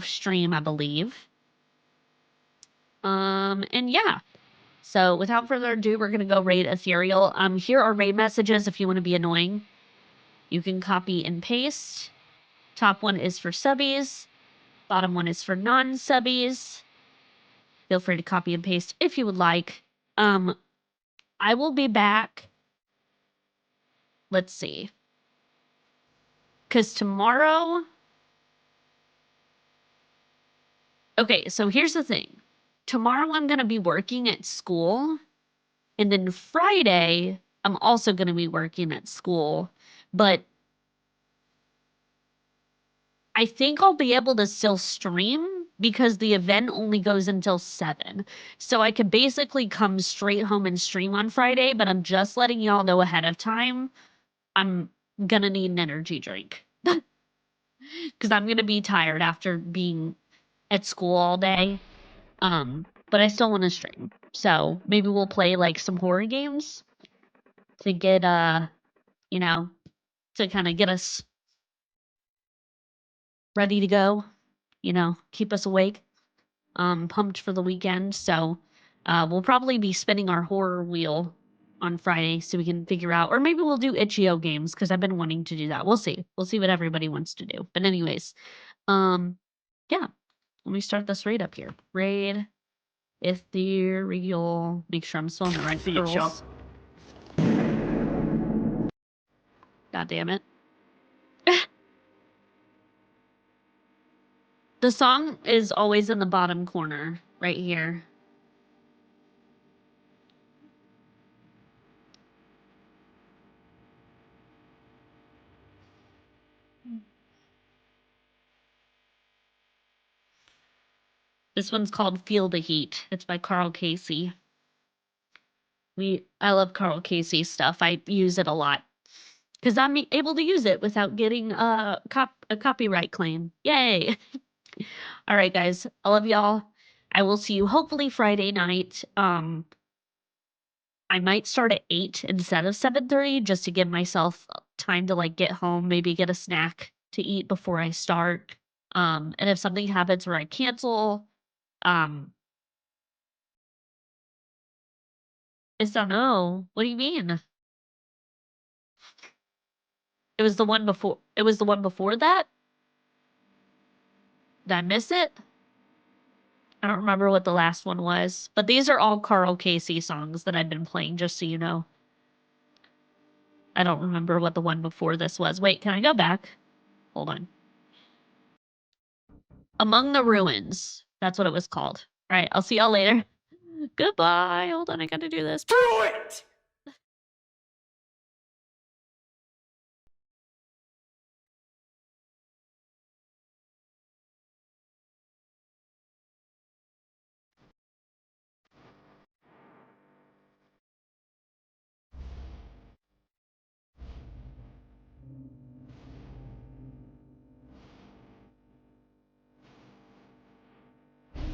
stream, I believe. And yeah. So without further ado, we're gonna go raid Ethereal. Here are raid messages if you want to be annoying. You can copy and paste. Top one is for subbies. Bottom one is for non-subbies. Feel free to copy and paste if you would like. I will be back. Let's see. Because tomorrow... Okay, so here's the thing. Tomorrow I'm going to be working at school. And then Friday, I'm also going to be working at school. But I think I'll be able to still stream because the event only goes until 7. So I could basically come straight home and stream on Friday, but I'm just letting y'all know ahead of time. I'm going to need an energy drink. Because I'm going to be tired after being at school all day. But I still want to stream. So maybe we'll play like some horror games to get, you know, to kind of get us ready to go, you know, keep us awake, pumped for the weekend. So we'll probably be spinning our horror wheel on Friday so we can figure out, or maybe we'll do itch.io games because I've been wanting to do that. We'll see. We'll see what everybody wants to do. But anyways, yeah, let me start this raid up here. Raid Ethereal. Make sure I'm spelling the right girls. God damn it. The song is always in the bottom corner, right here. This one's called Feel the Heat. It's by Carl Casey. I love Carl Casey stuff. I use it a lot. Because I'm able to use it without getting a copyright claim. Yay! All right, guys. I love y'all. I will see you hopefully Friday night. I might start at 8 instead of 7:30 just to give myself time to like get home, maybe get a snack to eat before I start. And if something happens where I cancel, it's don't know. What do you mean? It was the one before. It was the one before that? Did I miss it? I don't remember what the last one was. But these are all Carl Casey songs that I've been playing, just so you know. I don't remember what the one before this was. Wait, can I go back? Hold on. Among the Ruins. That's what it was called. All right, I'll see y'all later. Goodbye. Hold on, I gotta do this. Do it!